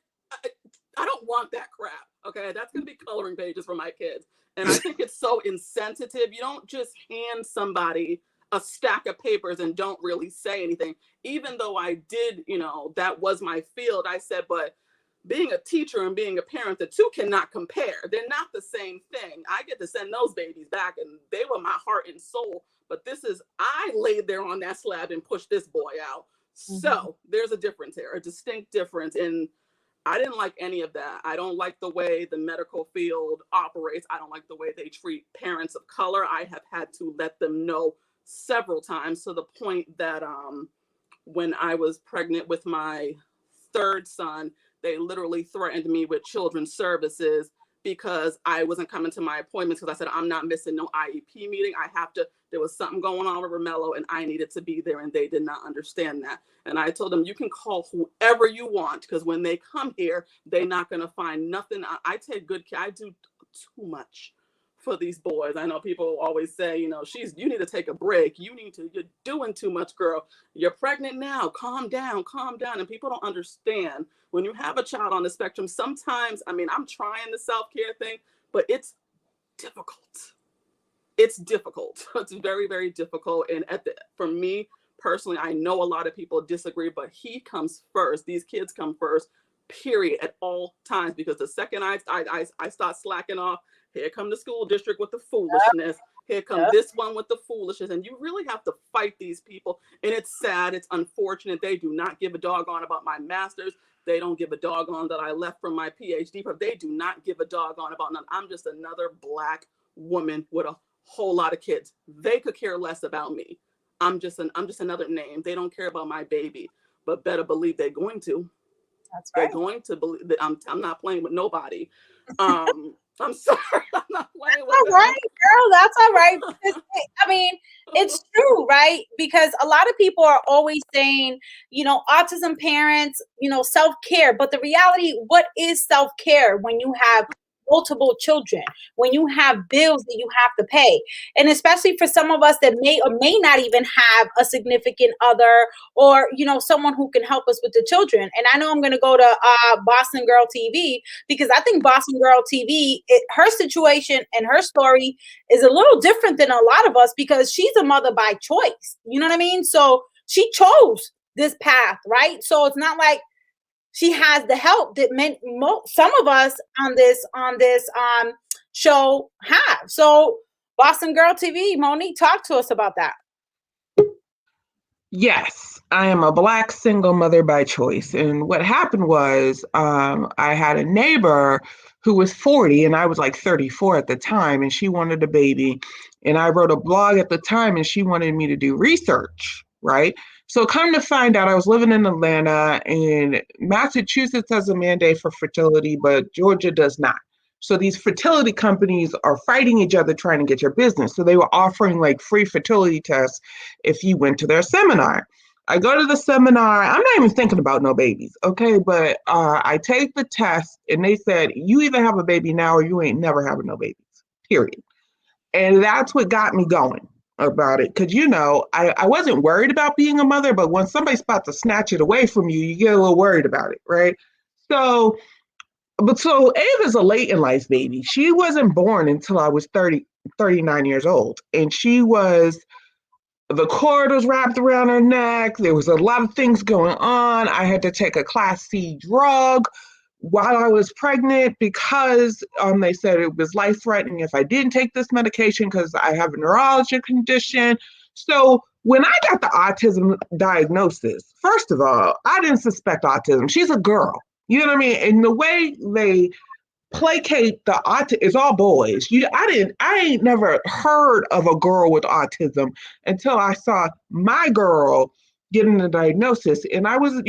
I don't want that crap. Okay, that's gonna be coloring pages for my kids. And I think it's so insensitive. You don't just hand somebody a stack of papers and don't really say anything. Even though I did, that was my field. I said, but being a teacher and being a parent, the two cannot compare. They're not the same thing. I get to send those babies back and they were my heart and soul. But I laid there on that slab and pushed this boy out. Mm-hmm. So there's a difference here, a distinct difference. And I didn't like any of that. I don't like the way the medical field operates. I don't like the way they treat parents of color. I have had to let them know several times, to the point that when I was pregnant with my 3rd son, they literally threatened me with children's services because I wasn't coming to my appointments, because I said, I'm not missing no IEP meeting. There was something going on with Romello and I needed to be there, and they did not understand that. And I told them, you can call whoever you want, because when they come here, they're not going to find nothing. I take good care. I do too much for these boys. I know people always say, you need to take a break. You're doing too much, girl. You're pregnant now. Calm down. And people don't understand, when you have a child on the spectrum, sometimes, I'm trying the self-care thing, but it's difficult. It's very, very difficult. And for me personally, I know a lot of people disagree, but he comes first. These kids come first, period, at all times. Because the second I start slacking off, here come the school district with the foolishness. Here come this one with the foolishness. And you really have to fight these people. And it's sad. It's unfortunate. They do not give a doggone about my master's. They don't give a doggone that I left from my PhD. But they do not give a doggone about none. I'm just another Black woman with a whole lot of kids. They could care less about me. I'm just another name. They don't care about my baby. But better believe they're going to. That's right. They're going to believe that I'm not playing with nobody. I'm sorry, I'm not playing with That's all right, girl. That's all right. It's true, right? Because a lot of people are always saying, autism parents, self-care. But the reality, what is self-care when you have multiple children, when you have bills that you have to pay? And especially for some of us that may or may not even have a significant other, or someone who can help us with the children. And I know I'm going to go to Boston Girl TV, because I think Boston Girl TV, her situation and her story is a little different than a lot of us, because she's a mother by choice. You know what I mean? So she chose this path, right? So it's not like she has the help that some of us on this show have. So Boston Girl TV, Monique, talk to us about that. Yes, I am a Black single mother by choice. And what happened was I had a neighbor who was 40 and I was like 34 at the time, and she wanted a baby. And I wrote a blog at the time and she wanted me to do research, right? So come to find out, I was living in Atlanta, and Massachusetts has a mandate for fertility, but Georgia does not. So these fertility companies are fighting each other trying to get your business. So they were offering like free fertility tests if you went to their seminar. I go to the seminar. I'm not even thinking about no babies, okay? But I take the test, and they said, you either have a baby now or you ain't never having no babies, period. And that's what got me going about it. Because, I wasn't worried about being a mother, but when somebody's about to snatch it away from you, you get a little worried about it, right? So Ava's a late in life baby. She wasn't born until I was 39 years old. And the cord was wrapped around her neck. There was a lot of things going on. I had to take a Class C drug while I was pregnant, because they said it was life-threatening if I didn't take this medication, because I have a neurological condition. So when I got the autism diagnosis, first of all, I didn't suspect autism. She's a girl. You know what I mean? And the way they placate the autism, it's all boys. I ain't never heard of a girl with autism until I saw my girl getting the diagnosis. And I was,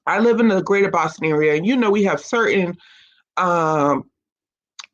I live in the greater Boston area, and we have certain um,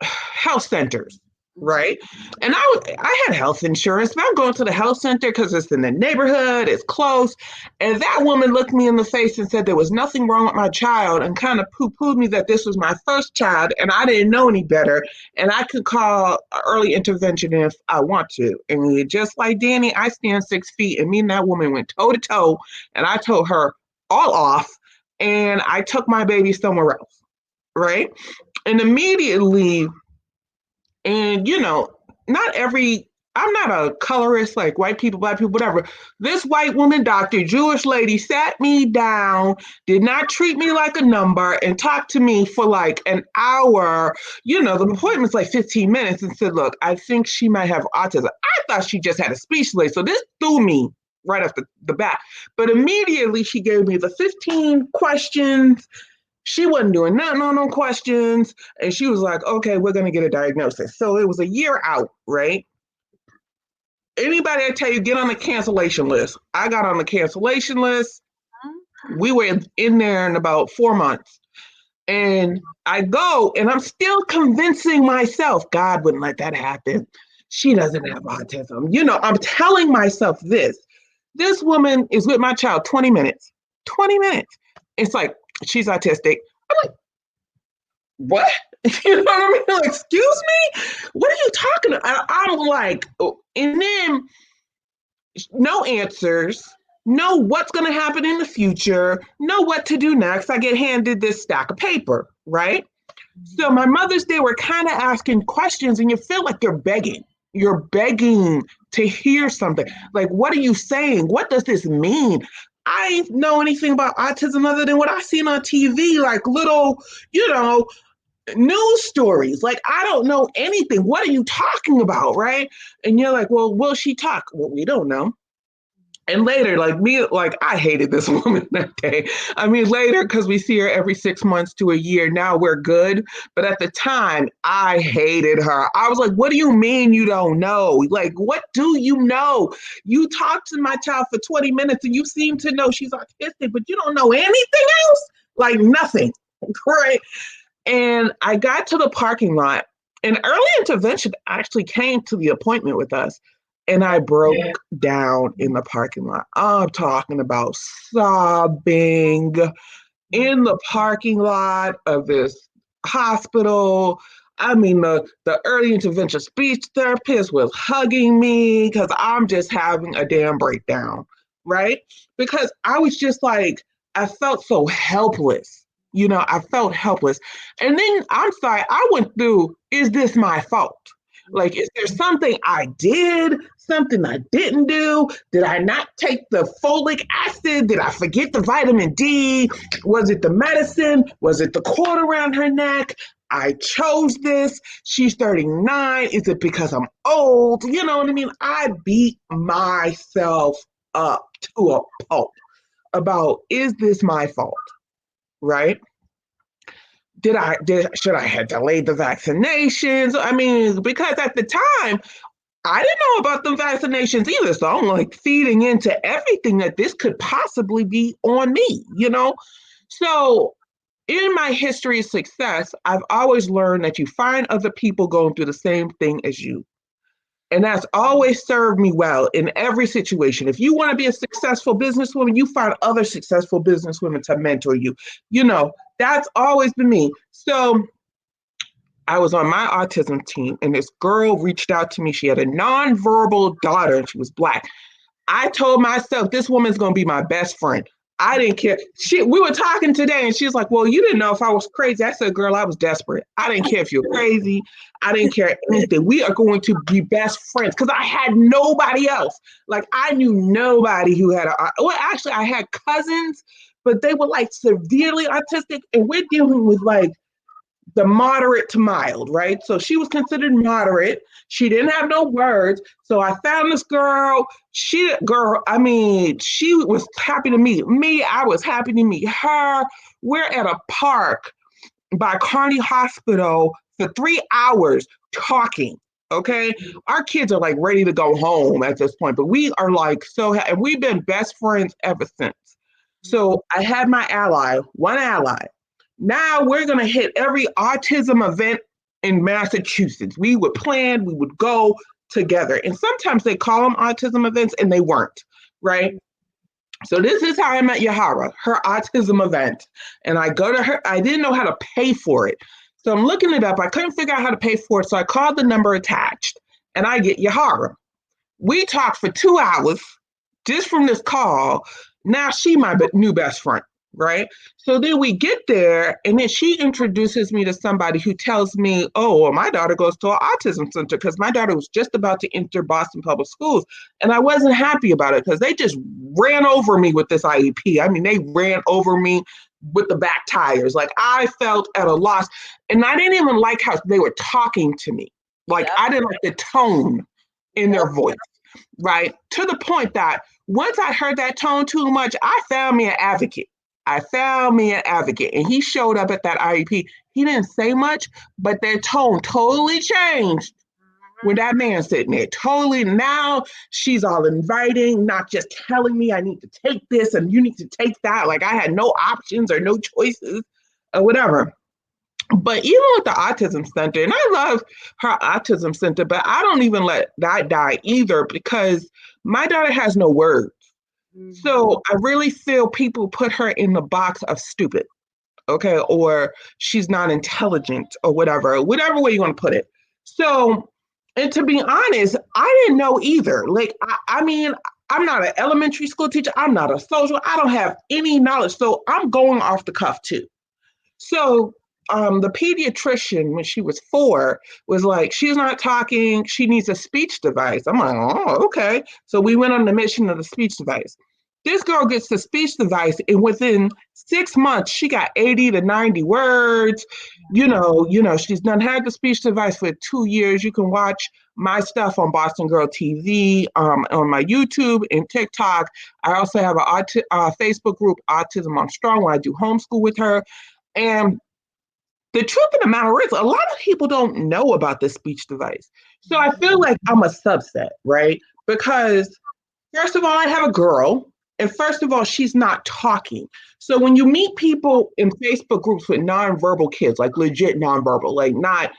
health centers, right? And I had health insurance, but I'm going to the health center because it's in the neighborhood, it's close. And that woman looked me in the face and said there was nothing wrong with my child and kind of poo-pooed me that this was my first child and I didn't know any better. And I could call early intervention if I want to. And just like Danny, I stand 6 feet, and me and that woman went toe to toe, and I told her all off, and I took my baby somewhere else, right? And immediately, and I'm not a colorist like white people, black people, whatever. This white woman doctor, Jewish lady, sat me down, did not treat me like a number, and talked to me for like an hour. The appointment's like 15 minutes, and said, look, I think she might have autism. I thought she just had a speech delay. So this threw me right off the bat. But immediately she gave me the 15 questions. She wasn't doing nothing on no questions. And she was like, okay, we're going to get a diagnosis. So it was a year out, right? Anybody I tell you, get on the cancellation list. I got on the cancellation list. We were in there in about 4 months. And I go, and I'm still convincing myself, God wouldn't let that happen. She doesn't have autism. I'm telling myself this. This woman is with my child 20 minutes. 20 minutes. It's like, she's autistic. I'm like, what? You know what I mean? Like, excuse me? What are you talking about? I'm like, and then no answers, know what's going to happen in the future, know what to do next. I get handed this stack of paper, right? So my Mother's Day, we're kind of asking questions, and you feel like you're begging. You're begging to hear something. Like, what are you saying? What does this mean? I ain't know anything about autism other than what I seen on TV, like little, news stories. Like, I don't know anything. What are you talking about, right? And you're like, well, will she talk? Well, we don't know. And later, I hated this woman that day. I mean, later, because we see her every 6 months to a year, now we're good. But at the time, I hated her. I was like, what do you mean you don't know? Like, what do you know? You talked to my child for 20 minutes and you seem to know she's autistic, but you don't know anything else? Like, nothing, right? And I got to the parking lot, and early intervention actually came to the appointment with us. And I broke down in the parking lot. I'm talking about sobbing in the parking lot of this hospital. I mean, the early intervention speech therapist was hugging me because I'm just having a damn breakdown, right? Because I was just like, I felt so helpless. I felt helpless. And then, I'm sorry, I went through, is this my fault? Like, is there something I did, something I didn't do? Did I not take the folic acid? Did I forget the vitamin D? Was it the medicine? Was it the cord around her neck? I chose this. She's 39. Is it because I'm old? You know what I mean? I beat myself up to a pulp about, is this my fault? Right? Should I have delayed the vaccinations? I mean, because at the time, I didn't know about the vaccinations either. So I'm like feeding into everything that this could possibly be on me, So in my history of success, I've always learned that you find other people going through the same thing as you. And that's always served me well in every situation. If you want to be a successful businesswoman, you find other successful businesswomen to mentor you. That's always been me. So I was on my autism team, and this girl reached out to me. She had a nonverbal daughter, and she was Black. I told myself, this woman's going to be my best friend. I didn't care. We were talking today, and she was like, well, you didn't know if I was crazy. I said, girl, I was desperate. I didn't care if you're crazy. I didn't care anything. We are going to be best friends, because I had nobody else. Like, I knew nobody who had actually, I had cousins, but they were like severely autistic, and we're dealing with like the moderate to mild, right? So she was considered moderate. She didn't have no words. So I found this girl. She was happy to meet me. I was happy to meet her. We're at a park by Carney Hospital for 3 hours talking. Okay. Our kids are like ready to go home at this point, but we are like and we've been best friends ever since. So I had my one ally. Now we're going to hit every autism event in Massachusetts. We would plan, we would go together. And sometimes they call them autism events and they weren't, right? So this is how I met Yahara, her autism event. And I go to her, I didn't know how to pay for it. So I'm looking it up. I couldn't figure out how to pay for it. So I called the number attached and I get Yahara. We talked for 2 hours just from this call. Now she my new best friend, right? So then we get there, and then she introduces me to somebody who tells me, oh, well, my daughter goes to an autism center, because my daughter was just about to enter Boston Public Schools. And I wasn't happy about it because they just ran over me with this IEP. I mean, they ran over me with the back tires. Like, I felt at a loss. And I didn't even like how they were talking to me. Like, I didn't like the tone in their voice, right? To the point that once I heard that tone too much, I found me an advocate. And he showed up at that IEP. He didn't say much, but their tone totally changed when that man's sitting there. Totally. Now she's all inviting, not just telling me I need to take this and you need to take that. Like I had no options or no choices or whatever. But even with the Autism Center, and I love her Autism Center, but I don't even let that die either, because my daughter has no words. So I really feel people put her in the box of stupid, okay, or she's not intelligent or whatever way you want to put it. So, and to be honest, I didn't know either. Like, I mean, I'm not an elementary school teacher. I'm not a social. I don't have any knowledge. So I'm going off the cuff too. So the pediatrician, when she was 4, was like, she's not talking. She needs a speech device. I'm like, oh, okay. So we went on the mission of the speech device. This girl gets the speech device, and within 6 months, she got 80 to 90 words. You know, she's done had the speech device for 2 years. You can watch my stuff on Boston Girl TV, on my YouTube and TikTok. I also have a Facebook group, Autism on Strong, where I do homeschool with her. And the truth of the matter is, a lot of people don't know about this speech device. So I feel like I'm a subset, right? Because first of all, I have a girl, and first of all, she's not talking. So when you meet people in Facebook groups with nonverbal kids, like legit nonverbal, like not,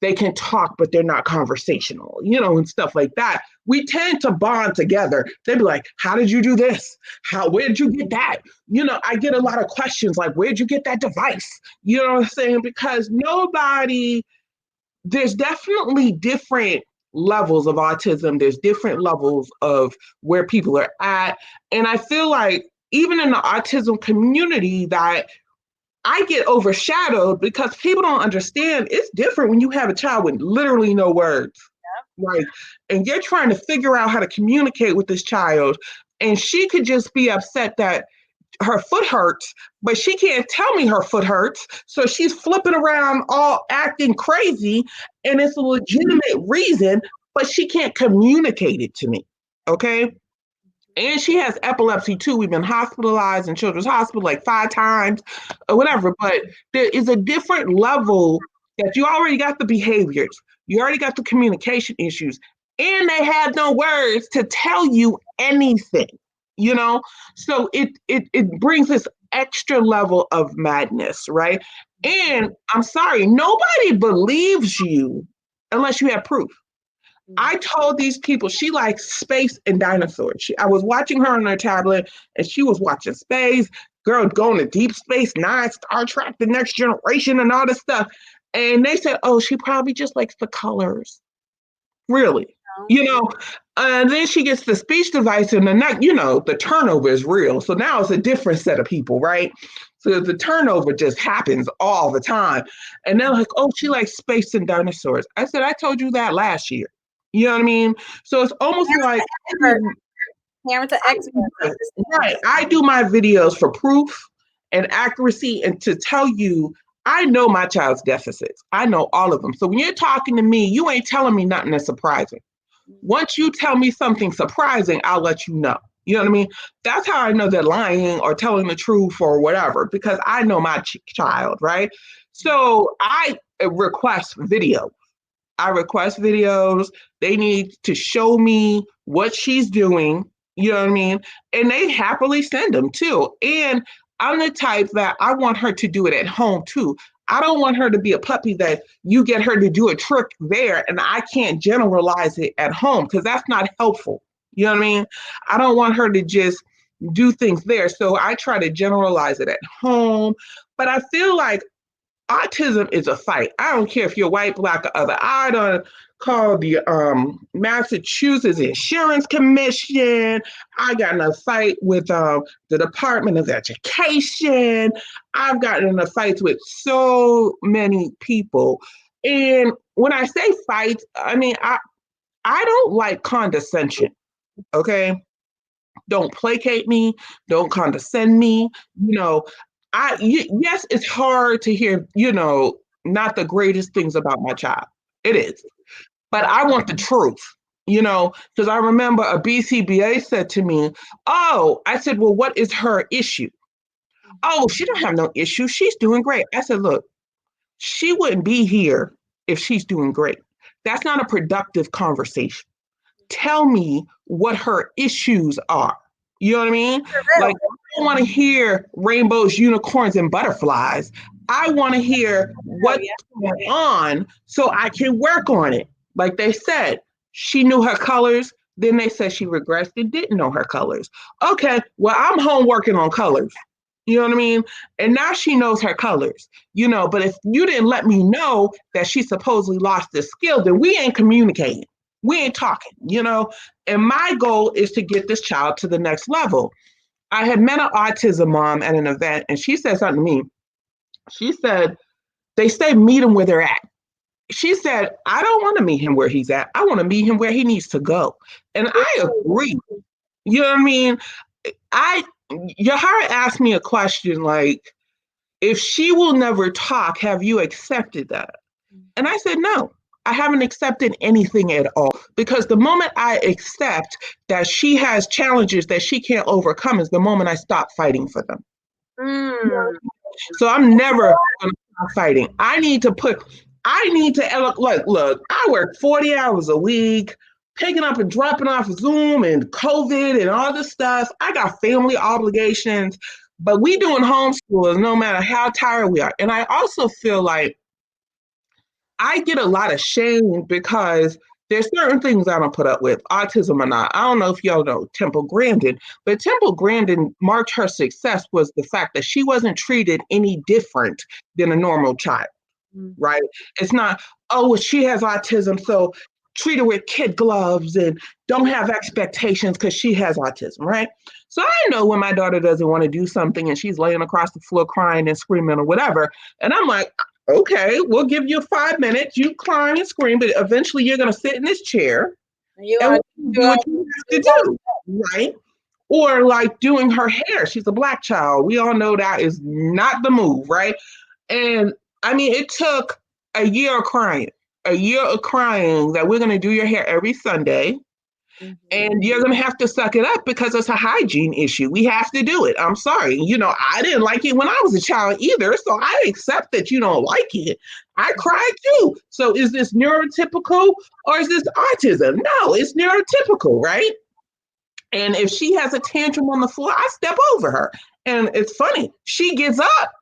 they can talk, but they're not conversational, and stuff like that, we tend to bond together. They'd be like, how did you do this? Where did you get that? I get a lot of questions like, where'd you get that device? You know what I'm saying? Because there's definitely different levels of autism. There's different levels of where people are at. And I feel like even in the autism community that I get overshadowed because people don't understand it's different when you have a child with literally no words. Like, and you're trying to figure out how to communicate with this child. And she could just be upset that her foot hurts, but she can't tell me her foot hurts. So she's flipping around all acting crazy, and it's a legitimate reason, but she can't communicate it to me. Okay. And she has epilepsy too. We've been hospitalized in Children's Hospital like 5 times or whatever. But there is a different level that you already got the behaviors. You already got the communication issues. And they have no words to tell you anything, So it brings this extra level of madness, right? And I'm sorry, nobody believes you unless you have proof. I told these people she likes space and dinosaurs. I was watching her on her tablet, and she was watching space. Girl, going to Deep Space Nine, Star Trek, The Next Generation, and all this stuff. And they said, oh, she probably just likes the colors. Really? And then she gets the speech device, and the turnover is real. So now it's a different set of people, right? So the turnover just happens all the time. And they're like, oh, she likes space and dinosaurs. I said, I told you that last year. You know what I mean? So it's almost like Parents are experts. Right. I do my videos for proof and accuracy, and to tell you, I know my child's deficits. I know all of them. So when you're talking to me, you ain't telling me nothing that's surprising. Once you tell me something surprising, I'll let you know. You know what I mean? That's how I know they're lying or telling the truth or whatever, because I know my child, right? So I request video. They need to show me what she's doing You know what I mean? And they happily send them too. And I'm the type that I want her to do it at home too. I don't want her to be a puppy that you get her to do a trick there and I can't generalize it at home because that's not helpful. You know what I mean? I don't want her to just do things there. So I try to generalize it at home. But I feel like autism is a fight. I don't care if you're white, black, or other. I don't call the Massachusetts Insurance Commission. I got in a fight with the Department of Education. I've gotten in a fight with so many people. And when I say fights, I mean, I don't like condescension, okay? Don't placate me, don't condescend me. You know, yes, it's hard to hear, not the greatest things about my child. It is. But I want the truth, because I remember a BCBA said to me, "Oh," I said, "Well, what is her issue?" "Oh, she don't have no issue. She's doing great." I said, "Look, she wouldn't be here if she's doing great. That's not a productive conversation. Tell me what her issues are." You know what I mean? Like, I don't want to hear rainbows, unicorns, and butterflies. I want to hear what's going on so I can work on it. Like they said, she knew her colors. Then they said she regressed and didn't know her colors. Okay, well, I'm home working on colors. You know what I mean? And now she knows her colors, but if you didn't let me know that she supposedly lost this skill, then we ain't communicating. We ain't talking. And my goal is to get this child to the next level. I had met an autism mom at an event, and she said something to me. She said, they say meet him where they're at. She said, I don't want to meet him where he's at. I want to meet him where he needs to go. And I agree. You know what I mean? Yahara asked me a question like, if she will never talk, have you accepted that? And I said, no, I haven't accepted anything at all. Because the moment I accept that she has challenges that she can't overcome is the moment I stop fighting for them. So I'm never going to stop fighting. I need to look, I work 40 hours a week, picking up and dropping off Zoom and COVID and all this stuff. I got family obligations, but we doing homeschooling no matter how tired we are. And I also feel like I get a lot of shame because there's certain things I don't put up with, autism or not. I don't know if y'all know Temple Grandin, but Temple Grandin, marked her success was the fact that she wasn't treated any different than a normal child, right? It's not, oh, she has autism, so treat her with kid gloves and don't have expectations because she has autism, right? So I know when my daughter doesn't want to do something and she's laying across the floor crying and screaming or whatever, and I'm like, okay, we'll give you 5 minutes. You cry and scream, but eventually you're going to sit in this chair and do what you have to do, right? Or like doing her hair. She's a Black child. We all know that is not the move, right? And I mean, it took a year of crying that we're going to do your hair every Sunday. And you're going to have to suck it up because it's a hygiene issue. We have to do it. I'm sorry. I didn't like it when I was a child either. So I accept that you don't like it. I cried too. So is this neurotypical or is this autism? No, it's neurotypical, right? And if she has a tantrum on the floor, I step over her. And it's funny. She gets up.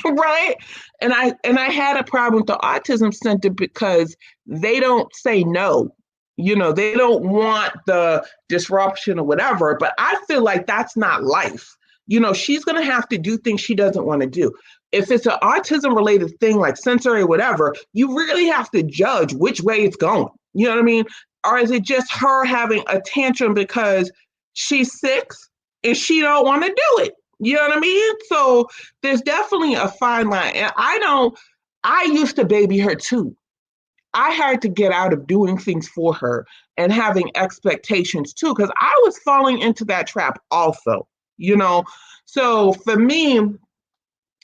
Right. And I had a problem with the Autism Center because they don't say no. They don't want the disruption or whatever, but I feel like that's not life. She's going to have to do things she doesn't want to do. If it's an autism related thing like sensory or whatever, you really have to judge which way it's going. You know what I mean? Or is it just her having a tantrum because she's 6 and she don't want to do it? You know what I mean? So there's definitely a fine line. And I used to baby her too. I had to get out of doing things for her and having expectations too, because I was falling into that trap also, So for me,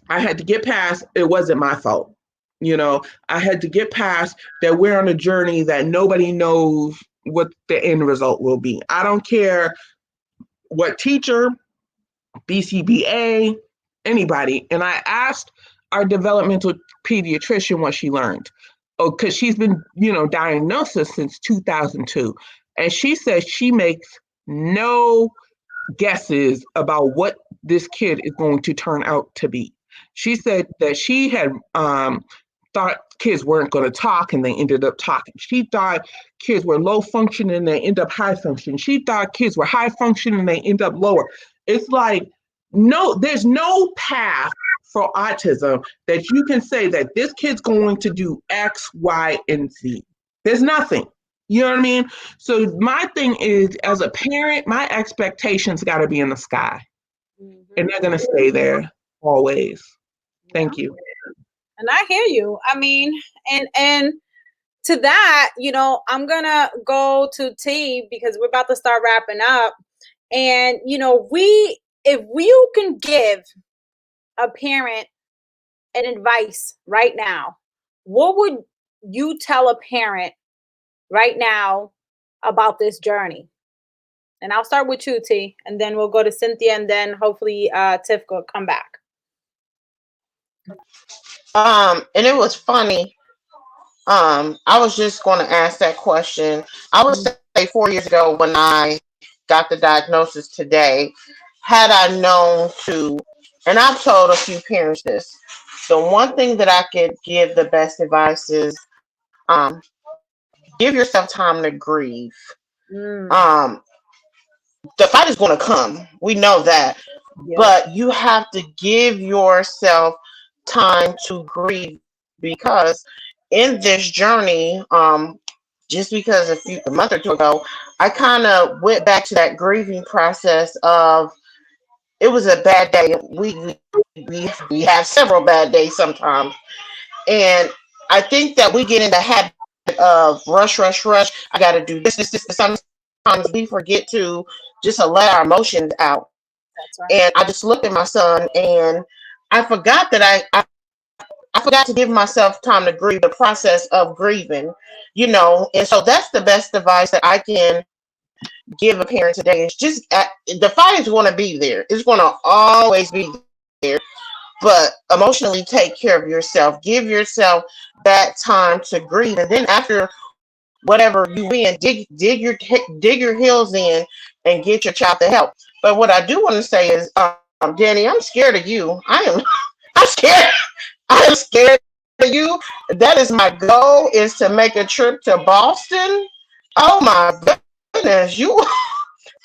I had to get past, it wasn't my fault. I had to get past that we're on a journey that nobody knows what the end result will be. I don't care what teacher, BCBA, anybody. And I asked our developmental pediatrician what she learned. Oh, because she's been, diagnosed since 2002. And she says she makes no guesses about what this kid is going to turn out to be. She said that she had thought kids weren't going to talk and they ended up talking. She thought kids were low function and they end up high function. She thought kids were high function and they end up lower. It's like, no, there's no path for autism that you can say that this kid's going to do X, Y, and Z. There's nothing. You know what I mean? So my thing is, as a parent, my expectations got to be in the sky, and they're going to stay there always. Thank you. And I hear you. I mean, and to that, you know, I'm gonna go to T because we're about to start wrapping up. And you know, if you can give a parent an advice right now, what would you tell a parent right now about this journey? And I'll start with you, T, and then we'll go to Cynthia, and then hopefully Tiff will come back. And it was funny. I was just going to ask that question. I would say 4 years ago when I got the diagnosis today, had I known to, and I've told a few parents this, the one thing that I could give the best advice is give yourself time to grieve. The fight is going to come. We know that. Yeah. But you have to give yourself time to grieve, because in this journey, just because a month or two ago, I kind of went back to that grieving process of, it was a bad day. We have several bad days sometimes. And I think that we get in the habit of rush. I got to do this. Sometimes we forget to just let our emotions out. That's right. And I just looked at my son and I forgot that I forgot to give myself time to grieve, the process of grieving, you know. And so that's the best advice that I can give a parent today. Is just the fight is going to be there. It's going to always be there. But emotionally take care of yourself. Give yourself that time to grieve. And then after whatever you win, dig your heels in and get your child the help. But what I do want to say is, Danny, I'm scared of you. I'm scared. I'm scared of you. That is my goal, is to make a trip to Boston. Oh my goodness.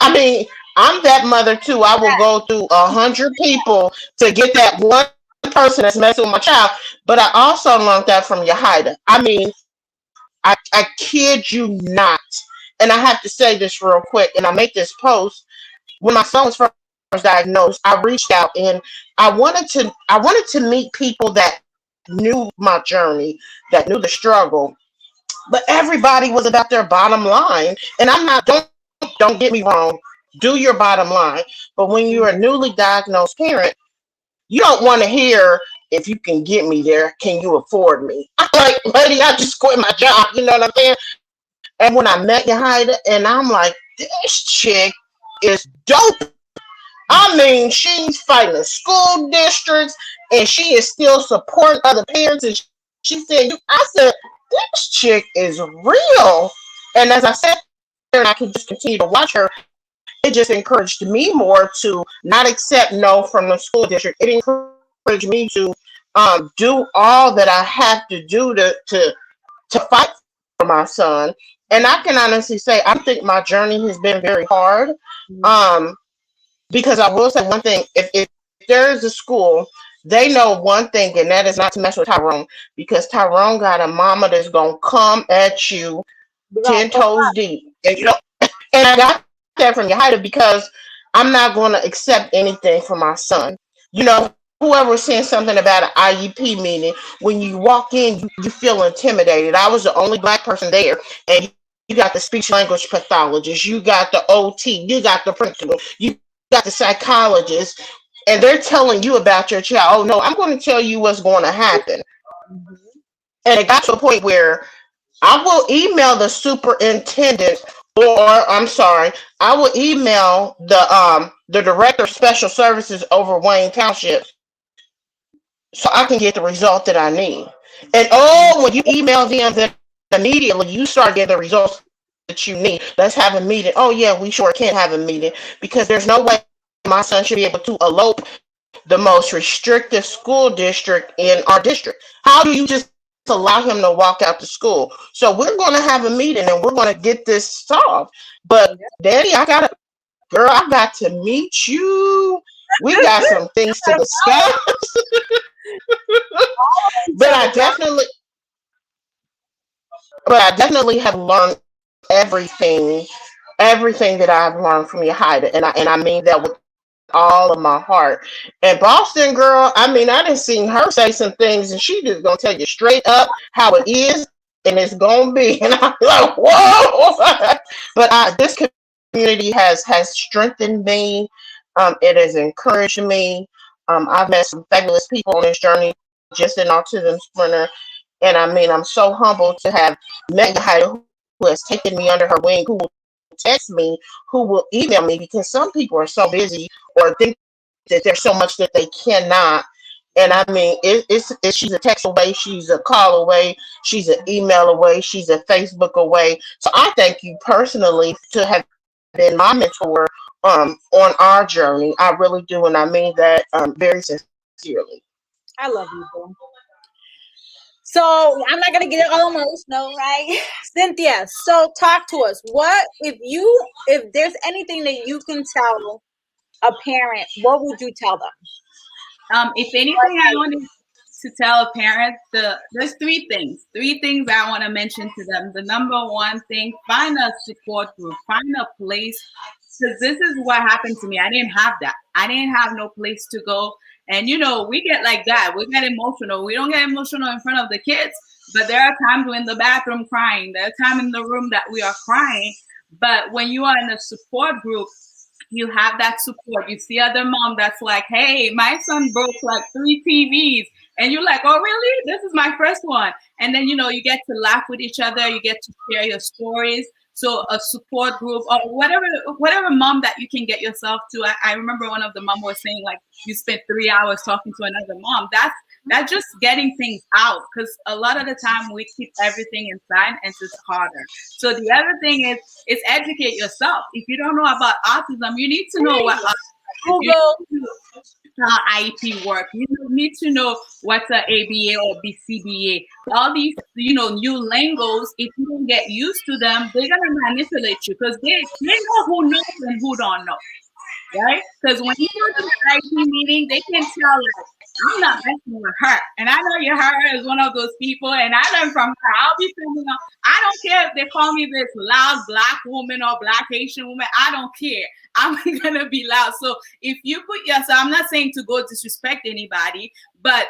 I mean, I'm that mother too. I will go through 100 people to get that one person that's messing with my child. But I also learned that from Yahida. I mean, I kid you not. And I have to say this real quick, and I make this post. When my son was first diagnosed, I reached out and I wanted to meet people that knew my journey, that knew the struggle. But everybody was about their bottom line. And I'm not, don't get me wrong, do your bottom line. But when you're a newly diagnosed parent, you don't want to hear, if you can get me there, can you afford me? I'm like, lady, I just quit my job. You know what I'm saying? And when I met Yahida, and I'm like, this chick is dope. I mean, she's fighting the school districts, and she is still supporting other parents. And she said, I said, this chick is real. And as I sat there and I could just continue to watch her, it just encouraged me more to not accept no from the school district. It encouraged me to do all that I have to do to fight for my son. And I can honestly say, I think my journey has been very hard. Because I will say one thing, if there is a school, they know one thing, and that is not to mess with Tyrone, because Tyrone got a mama that's going to come at you 10 toes deep. And, you know, and I got that from Yahida, because I'm not going to accept anything from my son. You know, whoever saying something about an IEP meeting, when you walk in, you feel intimidated. I was the only Black person there, and you got the speech language pathologist, you got the OT, you got the principal, you got the psychologist, and they're telling you about your child. Oh no, I'm going to tell you what's going to happen. And it got to a point where I will email the superintendent, or I'm sorry, I will email the director of special services over Wayne Township, so I can get the result that I need. And when you email them, then immediately you start getting the results that you need. Let's have a meeting. Oh yeah, we sure can have a meeting, because there's no way my son should be able to elope the most restrictive school district in our district. How do you just allow him to walk out to school? So we're going to have a meeting and we're going to get this solved. But Daddy, girl, I got to meet you. We got some things to discuss. but I definitely, but I definitely have learned everything, everything that I've learned from Yahida, and I mean that with all of my heart. And Boston girl, I mean, I didn't see her say some things, and she just gonna tell you straight up how it is, and it's gonna be. And I'm like, whoa! but this community has strengthened me. It has encouraged me. I've met some fabulous people on this journey, just in Autism Sprinter, and I mean, I'm so humbled to have met Yahida, who has taken me under her wing, who will text me, who will email me, because some people are so busy or think that there's so much that they cannot. And I mean, she's a text away, she's a call away, she's an email away, she's a Facebook away. So I thank you personally to have been my mentor on our journey. I really do, and I mean that very sincerely. I love you, boo. So I'm not gonna get all emotional, right? Cynthia, so talk to us. What if there's anything that you can tell a parent, what would you tell them? If anything, I wanted to tell a parent, there's three things I want to mention to them. The number one thing, find a support group, find a place, because this is what happened to me. I didn't have that. I didn't have no place to go. And we get like that. We get emotional. We don't get emotional in front of the kids, but there are times we're in the bathroom crying. There are times in the room that we are crying. But when you are in a support group, you have that support. You see other mom that's like, hey, my son broke like 3 TVs. And you're like, oh, really? This is my first one. And then, you get to laugh with each other. You get to share your stories. So a support group or whatever mom that you can get yourself to. I remember one of the mom was saying, like, you spent 3 hours talking to another mom. That's just getting things out, because a lot of the time we keep everything inside and it's just harder. So the other thing is educate yourself. If you don't know about autism, you need to know what Google. IEP work. You need to know what's an ABA or BCBA. All these, new lingo's. If you don't get used to them, they're gonna manipulate you, because they know who knows and who don't know, right? Because when you go to the IEP meeting, they can tell, like, I'm not messing with her, and I know her is one of those people, and I learned from her. I'll be thinking, I don't care if they call me this loud Black woman or Black Haitian woman. I don't care. I'm gonna be loud. So if you put yourself, I'm not saying to go disrespect anybody, but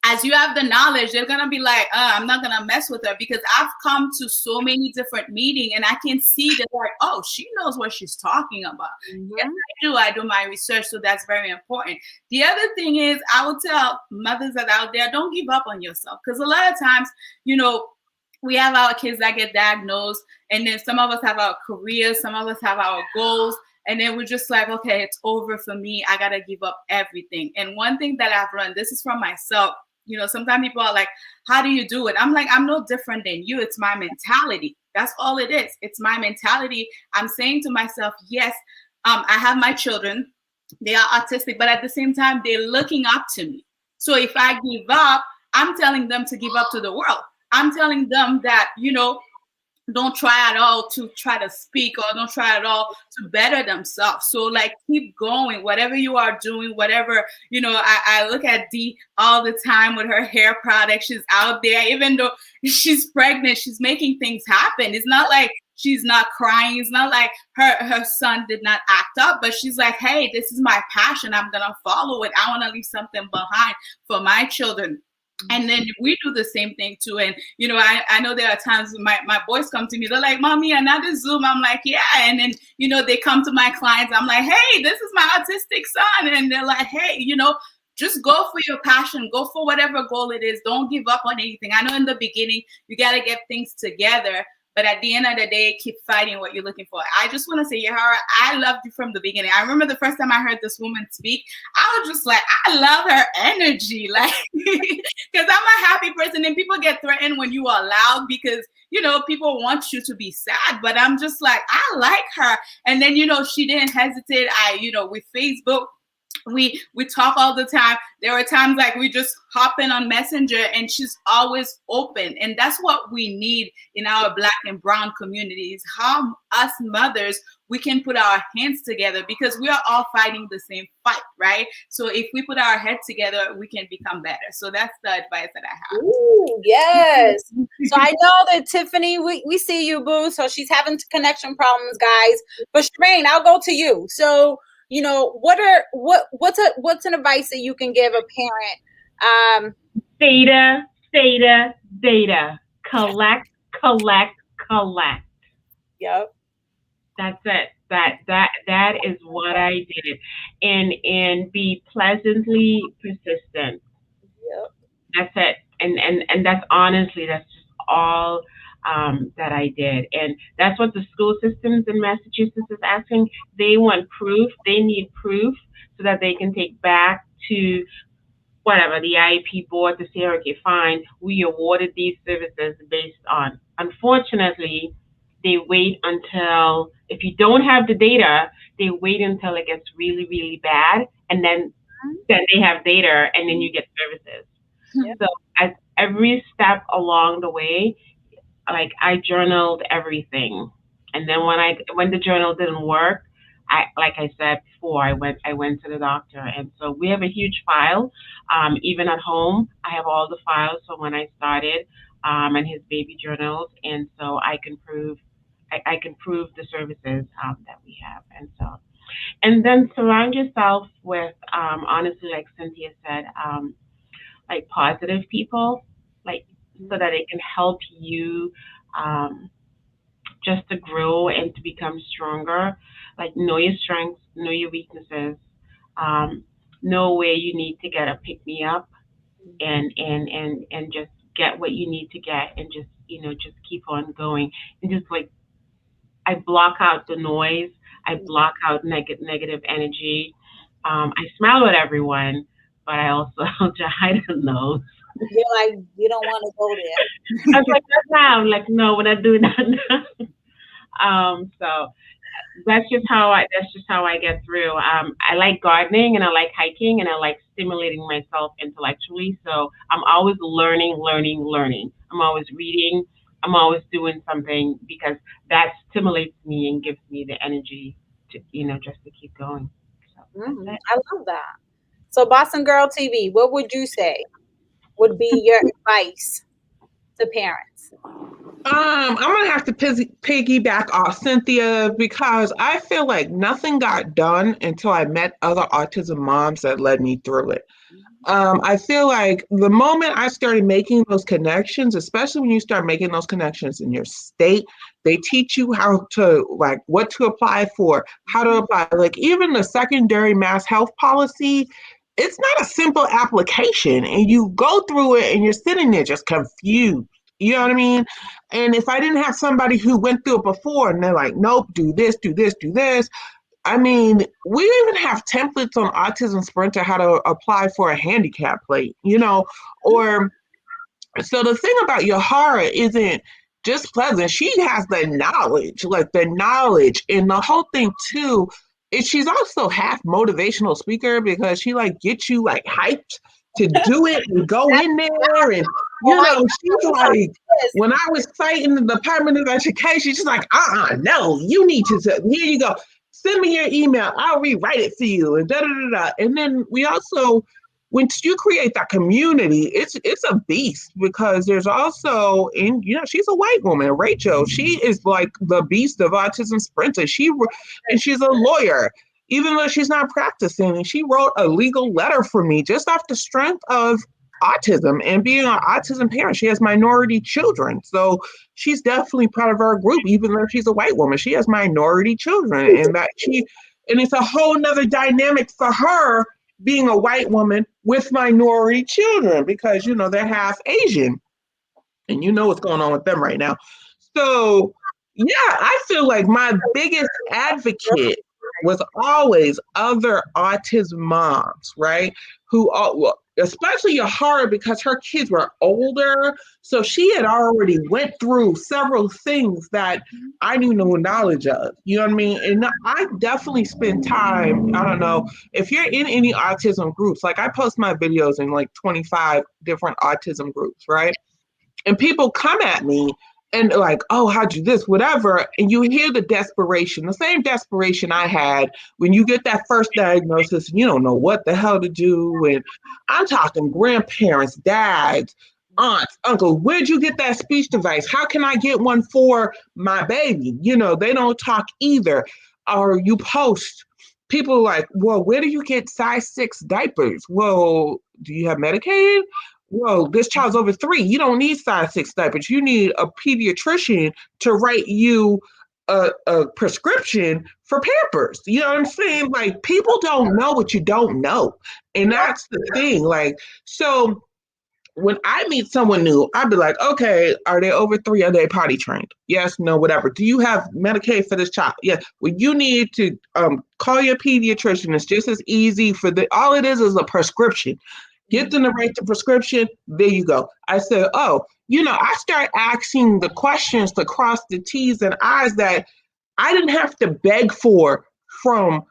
as you have the knowledge, they're gonna be like, I'm not gonna mess with her, because I've come to so many different meetings and I can see that, like, oh, she knows what she's talking about. Mm-hmm. Yes, I do my research, so that's very important. The other thing is, I would tell mothers that are out there, don't give up on yourself, because a lot of times, we have our kids that get diagnosed, and then some of us have our careers, some of us have our goals. And then we're just like, okay, it's over for me. I got to give up everything. And one thing that I've learned, this is from myself, sometimes people are like, how do you do it? I'm like, I'm no different than you. It's my mentality. That's all it is. It's my mentality. I'm saying to myself, yes, I have my children. They are autistic, but at the same time, they're looking up to me. So if I give up, I'm telling them to give up to the world. I'm telling them that, don't try at all to try to speak, or don't try at all to better themselves. So, like, keep going, whatever you are doing, whatever, I look at Dee all the time with her hair product. She's out there, even though she's pregnant, she's making things happen. It's not like she's not crying. It's not like her son did not act up, but she's like, hey, this is my passion. I'm going to follow it. I want to leave something behind for my children. And then we do the same thing too. And, I know there are times my boys come to me, they're like, Mommy, another Zoom. I'm like, yeah. And then, they come to my clients. I'm like, hey, this is my autistic son. And they're like, hey, just go for your passion. Go for whatever goal it is. Don't give up on anything. I know in the beginning, you got to get things together. But at the end of the day, keep fighting what you're looking for. I just want to say, Yahara, I loved you from the beginning. I remember the first time I heard this woman speak, I was just like, I love her energy. Like, because I'm a happy person, and people get threatened when you are loud because, you know, people want you to be sad. But I'm just like, I like her. And then, you know, she didn't hesitate. With Facebook, we talk all the time. There were times like we just hop in on Messenger, and she's always open. And that's what we need in our Black and brown communities. How us mothers, we can put our hands together, because we are all fighting the same fight, right? So if we put our heads together, we can become better. So that's the advice that I have. Ooh, yes. So I know that Tiffany, we see you, boo. So she's having connection problems, guys. But Shireen, I'll go to you. So, you know, what's an advice that you can give a parent? Data. Collect. Yep. That's it. That is what I did. And be pleasantly persistent. Yep. That's it. And that's honestly, that's just all that I did. And that's what the school systems in Massachusetts is asking. They want proof. They need proof so that they can take back to whatever, the IEP board, to say, okay, fine, we awarded these services based on. Unfortunately, they wait until, if you don't have the data, they wait until it gets really, really bad, and then they have data, and then you get services. Yep. So at every step along the way, like, I journaled everything. And then when the journal didn't work, like I said before, I went to the doctor. And so we have a huge file. Even at home, I have all the files from when I started, and his baby journals. And so I can prove the services that we have. And then surround yourself with, honestly, like Cynthia said, like positive people, like, so that it can help you just to grow and to become stronger. Like, know your strengths, know your weaknesses, know where you need to get a pick me up, and just get what you need to get, and just, just keep on going. And just, like, I block out the noise, I block out negative energy. I smile at everyone, but I also Jahida knows. You're like, you don't want to go there. I was like, that's now. I'm like, no, we're not doing that now. So that's just how I get through. I like gardening, and I like hiking, and I like stimulating myself intellectually. So I'm always learning. I'm always reading. I'm always doing something, because that stimulates me and gives me the energy to, just to keep going. So I love that. So Boston Girl TV, what would you say would be your advice to parents? I'm gonna have to piggyback off Cynthia, because I feel like nothing got done until I met other autism moms that led me through it. I feel like the moment I started making those connections, especially when you start making those connections in your state, they teach you how to, like, what to apply for, how to apply. Like, even the secondary mass health policy, it's not a simple application, and you go through it and you're sitting there just confused. You know what I mean? And if I didn't have somebody who went through it before, and they're like, nope, do this, do this, do this. I mean, we even have templates on Autism Sprinter how to apply for a handicap plate, or so the thing about Yahara isn't just pleasant. She has the knowledge, and the whole thing too is she's also half motivational speaker, because she gets you hyped to do it and go in there, and she's like, when I was fighting the Department of Education, she's like, no, you need to, here you go. Send me your email. I'll rewrite it for you, and da-da-da-da. And then we also, once you create that community, it's a beast, because there's also, she's a white woman, Rachel. She is like the beast of Autism Sprinter. And she's a lawyer, even though she's not practicing. And she wrote a legal letter for me just off the strength of autism and being an autism parent. She has minority children, so she's definitely part of our group, even though she's a white woman. She has minority children, and it's a whole nother dynamic for her being a white woman with minority children, because they're half Asian, and what's going on with them right now. So, yeah, I feel like my biggest advocate was always other autism moms, right? Well, especially Yahara, because her kids were older. So she had already went through several things that I knew no knowledge of. You know what I mean? And I definitely spend time, I don't know, if you're in any autism groups, like I post my videos in like 25 different autism groups, right? And people come at me and they're like, oh, how'd you this, whatever. And you hear the desperation, the same desperation I had when you get that first diagnosis and you don't know what the hell to do. And I'm talking grandparents, dads, aunts, uncles, where'd you get that speech device? How can I get one for my baby? You know, they don't talk either. Or you post, people like, well, where do you get size 6 diapers? Well, do you have Medicaid? Whoa, this child's over 3. You don't need size 6 diapers. You need a pediatrician to write you a prescription for Pampers. You know what I'm saying? Like, people don't know what you don't know. And that's the thing. Like, so when I meet someone new, I'd be like, okay, are they over 3? Are they potty trained? Yes, no, whatever. Do you have Medicaid for this child? Yeah. Well, you need to call your pediatrician. It's just as easy all it is a prescription. Get them to write the prescription. There you go. I said, oh, I start asking the questions to cross the T's and I's that I didn't have to beg for from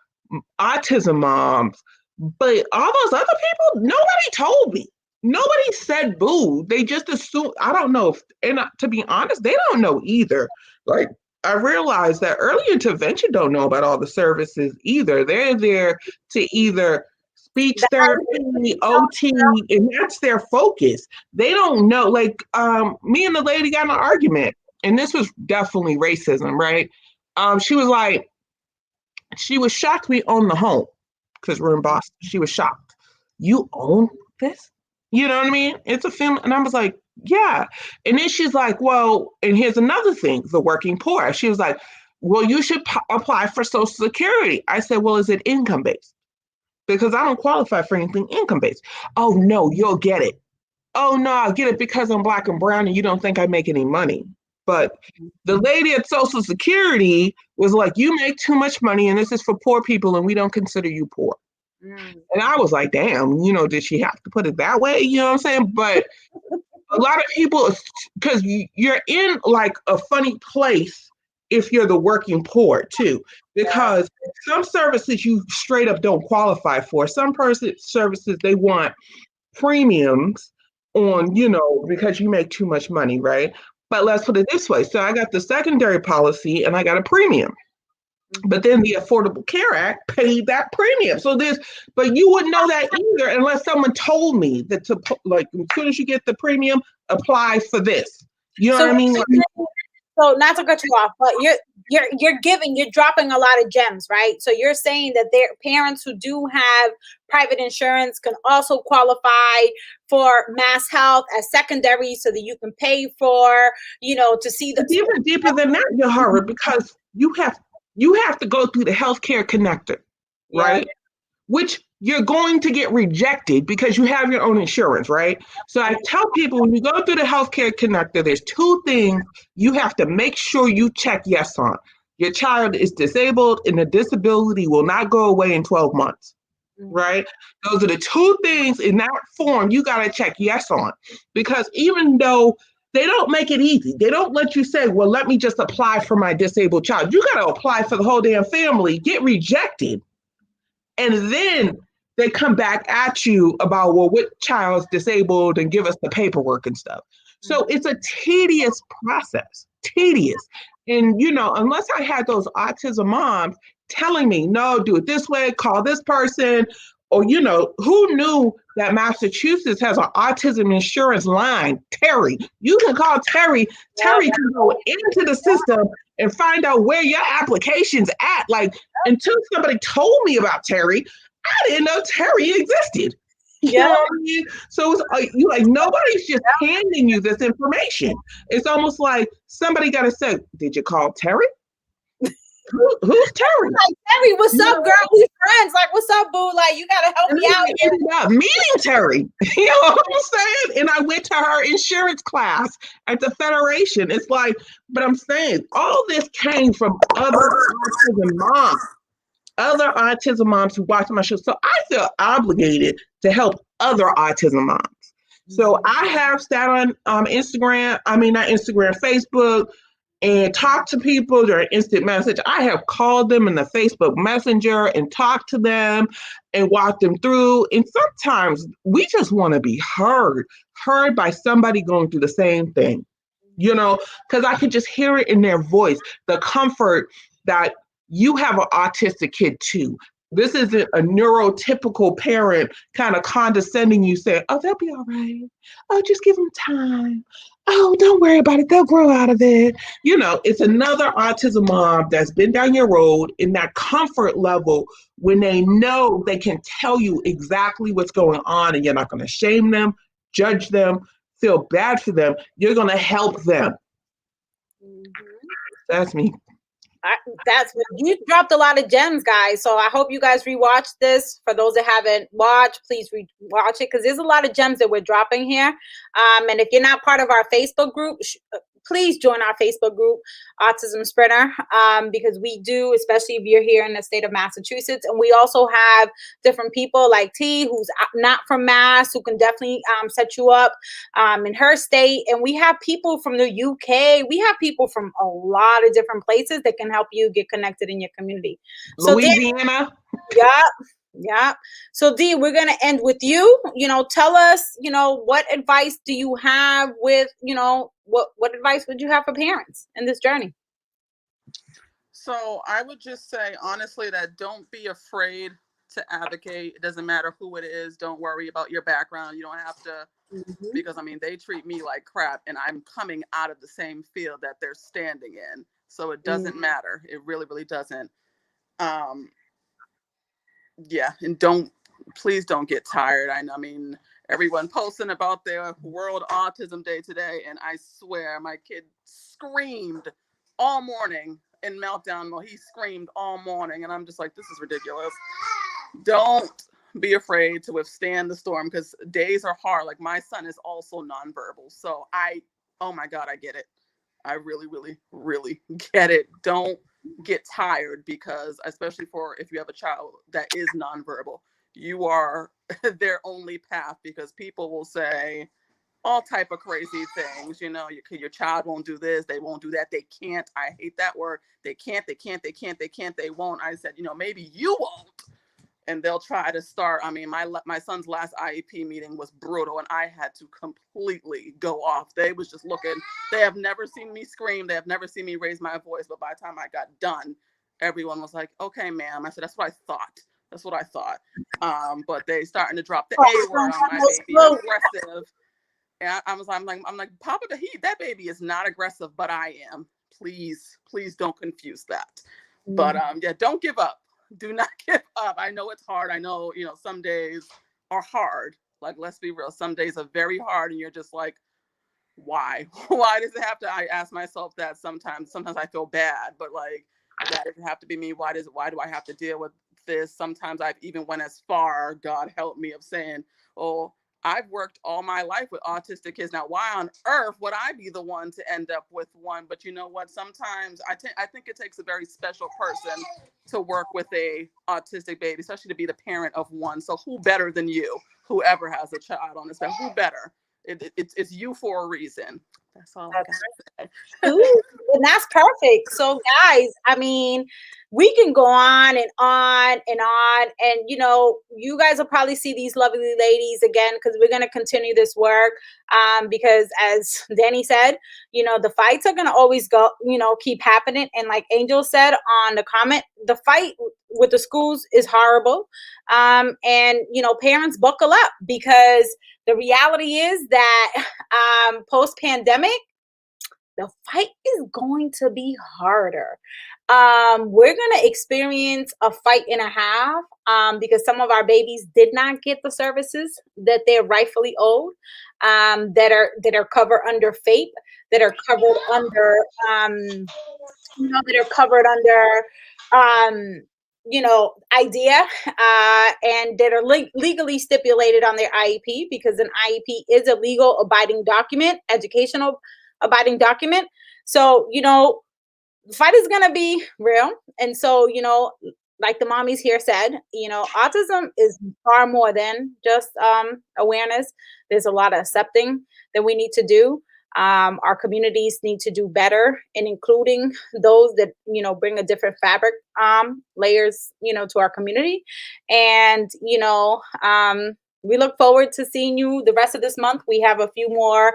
autism moms. But all those other people, nobody told me. Nobody said boo. They just assumed. I don't know and to be honest, they don't know either. Like, I realized that early intervention don't know about all the services either. They're there to either speech therapy, OT, and that's their focus. They don't know. Like, me and the lady got in an argument, and this was definitely racism, right? She was shocked we own the home because we're in Boston. She was shocked. You own this? You know what I mean? It's a film. And I was like, yeah. And then she's like, well, and here's another thing, the working poor. She was like, well, you should apply for Social Security. I said, well, is it income-based? Because I don't qualify for anything income-based. Oh, no, you'll get it. Oh, no, I'll get it because I'm Black and brown and you don't think I make any money. But the lady at Social Security was like, you make too much money and this is for poor people and we don't consider you poor. And I was like, damn, did she have to put it that way? You know what I'm saying? But a lot of people, because you're in like a funny place if you're the working poor too, because some services you straight up don't qualify for. Some services, they want premiums on, because you make too much money, right? But let's put it this way. So I got the secondary policy and I got a premium. But then the Affordable Care Act paid that premium. But you wouldn't know that either unless someone told me that as soon as you get the premium, apply for this. You know what I mean? So not to cut you off, but you're dropping a lot of gems, right? So you're saying that their parents who do have private insurance can also qualify for mass health as secondary so that you can pay for, to see the even deeper than that, Yahara, because you have to go through the healthcare connector, right? Which you're going to get rejected because you have your own insurance, right? So I tell people when you go through the healthcare connector, there's 2 things you have to make sure you check yes on. Your child is disabled and the disability will not go away in 12 months, right? Those are the 2 things in that form you got to check yes on, because even though they don't make it easy. They don't let you say, well, let me just apply for my disabled child. You got to apply for the whole damn family, get rejected. And then they come back at you about, well, what child's disabled and give us the paperwork and stuff. So it's a tedious process, tedious. And, unless I had those autism moms telling me, no, do it this way, call this person, or, who knew that Massachusetts has an autism insurance line? Terry. You can call Terry. Terry can go into the system and find out where your application's at. Like, until somebody told me about Terry, I didn't know Terry existed. You know what I mean? So it's nobody's just handing you this information. It's almost like somebody got to say, did you call Terry? Who's Terry? Like, Terry, what's up, girl? We friends. Like, what's up, boo? Like, you gotta help And me out I here. ended up meeting Terry. You know what I'm saying? And I went to her insurance class at the Federation. It's like, but I'm saying all this came from other autism moms who watch my show. So I feel obligated to help other autism moms. So I have sat on Instagram, not Instagram, Facebook, and talked to people during instant message. I have called them in the Facebook Messenger and talked to them and walked them through. And sometimes we just want to be heard by somebody going through the same thing, because I could just hear it in their voice, the comfort that you have an autistic kid too. This isn't a neurotypical parent kind of condescending you saying, oh, they'll be all right. Oh, just give them time. Oh, don't worry about it. They'll grow out of it. It's another autism mom that's been down your road in that comfort level when they know they can tell you exactly what's going on and you're not going to shame them, judge them, feel bad for them. You're going to help them. That's me. That's what you dropped a lot of gems, guys. So I hope you guys rewatch this. For those that haven't watched, please rewatch it because there's a lot of gems that we're dropping here. And if you're not part of our Facebook group, please join our Facebook group, Autism Sprinter, because we do, especially if you're here in the state of Massachusetts. And we also have different people like T, who's not from Mass, who can definitely set you up in her state. And we have people from the UK. We have people from a lot of different places that can help you get connected in your community. Louisiana. Yeah. So Dee, we're going to end with you. Tell us, what advice do you have with, what advice would you have for parents in this journey? So I would just say, honestly, that don't be afraid to advocate. It doesn't matter who it is. Don't worry about your background. You don't have to, because they treat me like crap and I'm coming out of the same field that they're standing in. So it doesn't matter. It really, really doesn't. Yeah, and please don't get tired. Everyone posting about their World Autism Day today, and I swear my kid screamed all morning in meltdown mode. He screamed all morning, and I'm just like, this is ridiculous. Don't be afraid to withstand the storm because days are hard. Like my son is also nonverbal, so oh my God, I get it. I really, really, really get it. Don't get tired because, especially if you have a child that is nonverbal, you are their only path because people will say all type of crazy things. Your child won't do this. They won't do that. They can't. I hate that word. They can't. They won't. I said, maybe you won't. And they'll try to start. My son's last IEP meeting was brutal and I had to completely go off. They was just looking. They have never seen me scream. They have never seen me raise my voice. But by the time I got done, everyone was like, okay, ma'am. I said, that's what I thought. But they starting to drop the A word on my baby, aggressive. And I'm like, Papa, that baby is not aggressive, but I am. Please don't confuse that. But don't give up. Do not give up. I know it's hard. I know, some days are hard. Like, let's be real. Some days are very hard and you're just like, why? Why does it have to? I ask myself that sometimes. Sometimes I feel bad, but like, that doesn't have to be me. Why do I have to deal with this? Sometimes I've even went as far, God help me, of saying, oh, I've worked all my life with autistic kids. Now, why on earth would I be the one to end up with one? But you know what? Sometimes I think it takes a very special person to work with a autistic baby, especially to be the parent of one. So who better than you? Whoever has a child on this family, who better? It's you for a reason. That's all I gotta say. Ooh, and that's perfect. So guys, we can go on and on and on. And, you guys will probably see these lovely ladies again, because we're going to continue this work. Because as Danny said, the fights are going to always go, keep happening. And like Angel said on the comment, the fight with the schools is horrible. And, parents buckle up because the reality is that post-pandemic, the fight is going to be harder. We're going to experience a fight and a half because some of our babies did not get the services that they're rightfully owed, that are covered under FAPE, that are covered under that are covered under, IDEA and that are legally stipulated on their IEP, because an IEP is a legal abiding document, educational abiding document. So, the fight is going to be real. And so, like the mommies here said, autism is far more than just awareness. There's a lot of accepting that we need to do. Our communities need to do better in including those that, bring a different fabric layers, to our community. And, we look forward to seeing you the rest of this month. We have a few more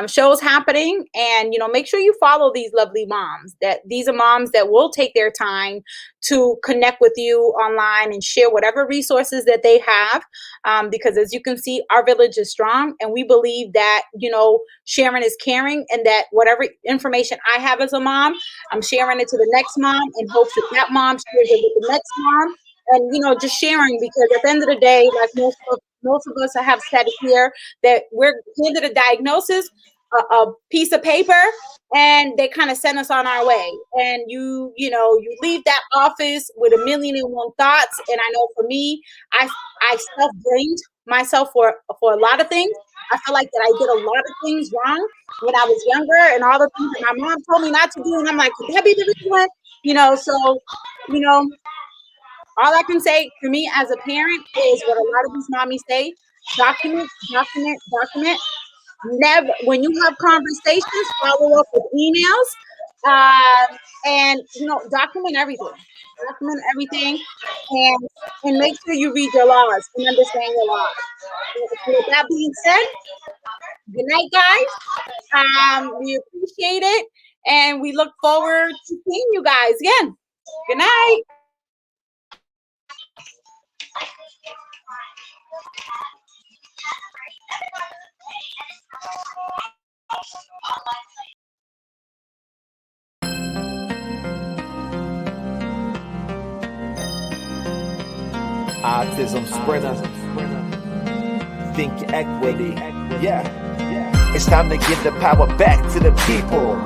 shows happening, and make sure you follow these lovely moms. That these are moms that will take their time to connect with you online and share whatever resources that they have, because as you can see, our village is strong, and we believe that sharing is caring, and that whatever information I have as a mom, I'm sharing it to the next mom in hopes that that mom shares it with the next mom. And just sharing, because at the end of the day, like most of us have said here, that we're handed a diagnosis, a piece of paper, and they kind of send us on our way. And you leave that office with 1,000,001 thoughts. And I know for me, I self-blamed myself for a lot of things. I felt like that I did a lot of things wrong when I was younger, and all the things that my mom told me not to do. And I'm like, could that be the reason? So, all I can say for me as a parent is what a lot of these mommies say: document, document, document. Never, when you have conversations, follow up with emails, and document everything. Document everything, and make sure you read your laws and understand your laws. With that being said, good night, guys. We appreciate it, and we look forward to seeing you guys again. Good night. Autism Sprinter. Think equity. Yeah. It's time to give the power back to the people.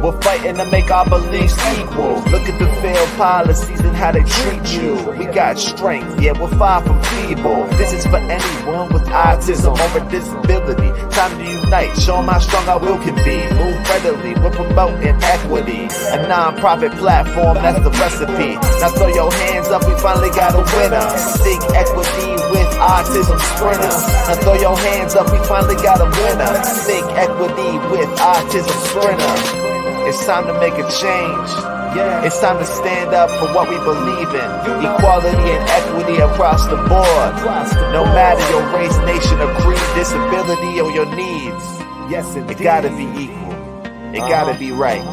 We're fighting to make our beliefs equal. Look at the failed policies and how they treat you. We got strength, yeah, we're far from feeble. This is for anyone with autism or a disability. Time to unite, show them how strong our will can be. Move readily, we're promoting equity. A non-profit platform, that's the recipe. Now throw your hands up, we finally got a winner. Think equity with Autism Sprinter. Now throw your hands up, we finally got a winner. Think equity with Autism Sprinter. It's time to make a change. It's time to stand up for what we believe in. Equality and equity across the board. No matter your race, nation, or creed, disability, or your needs. It gotta be equal. It gotta be right.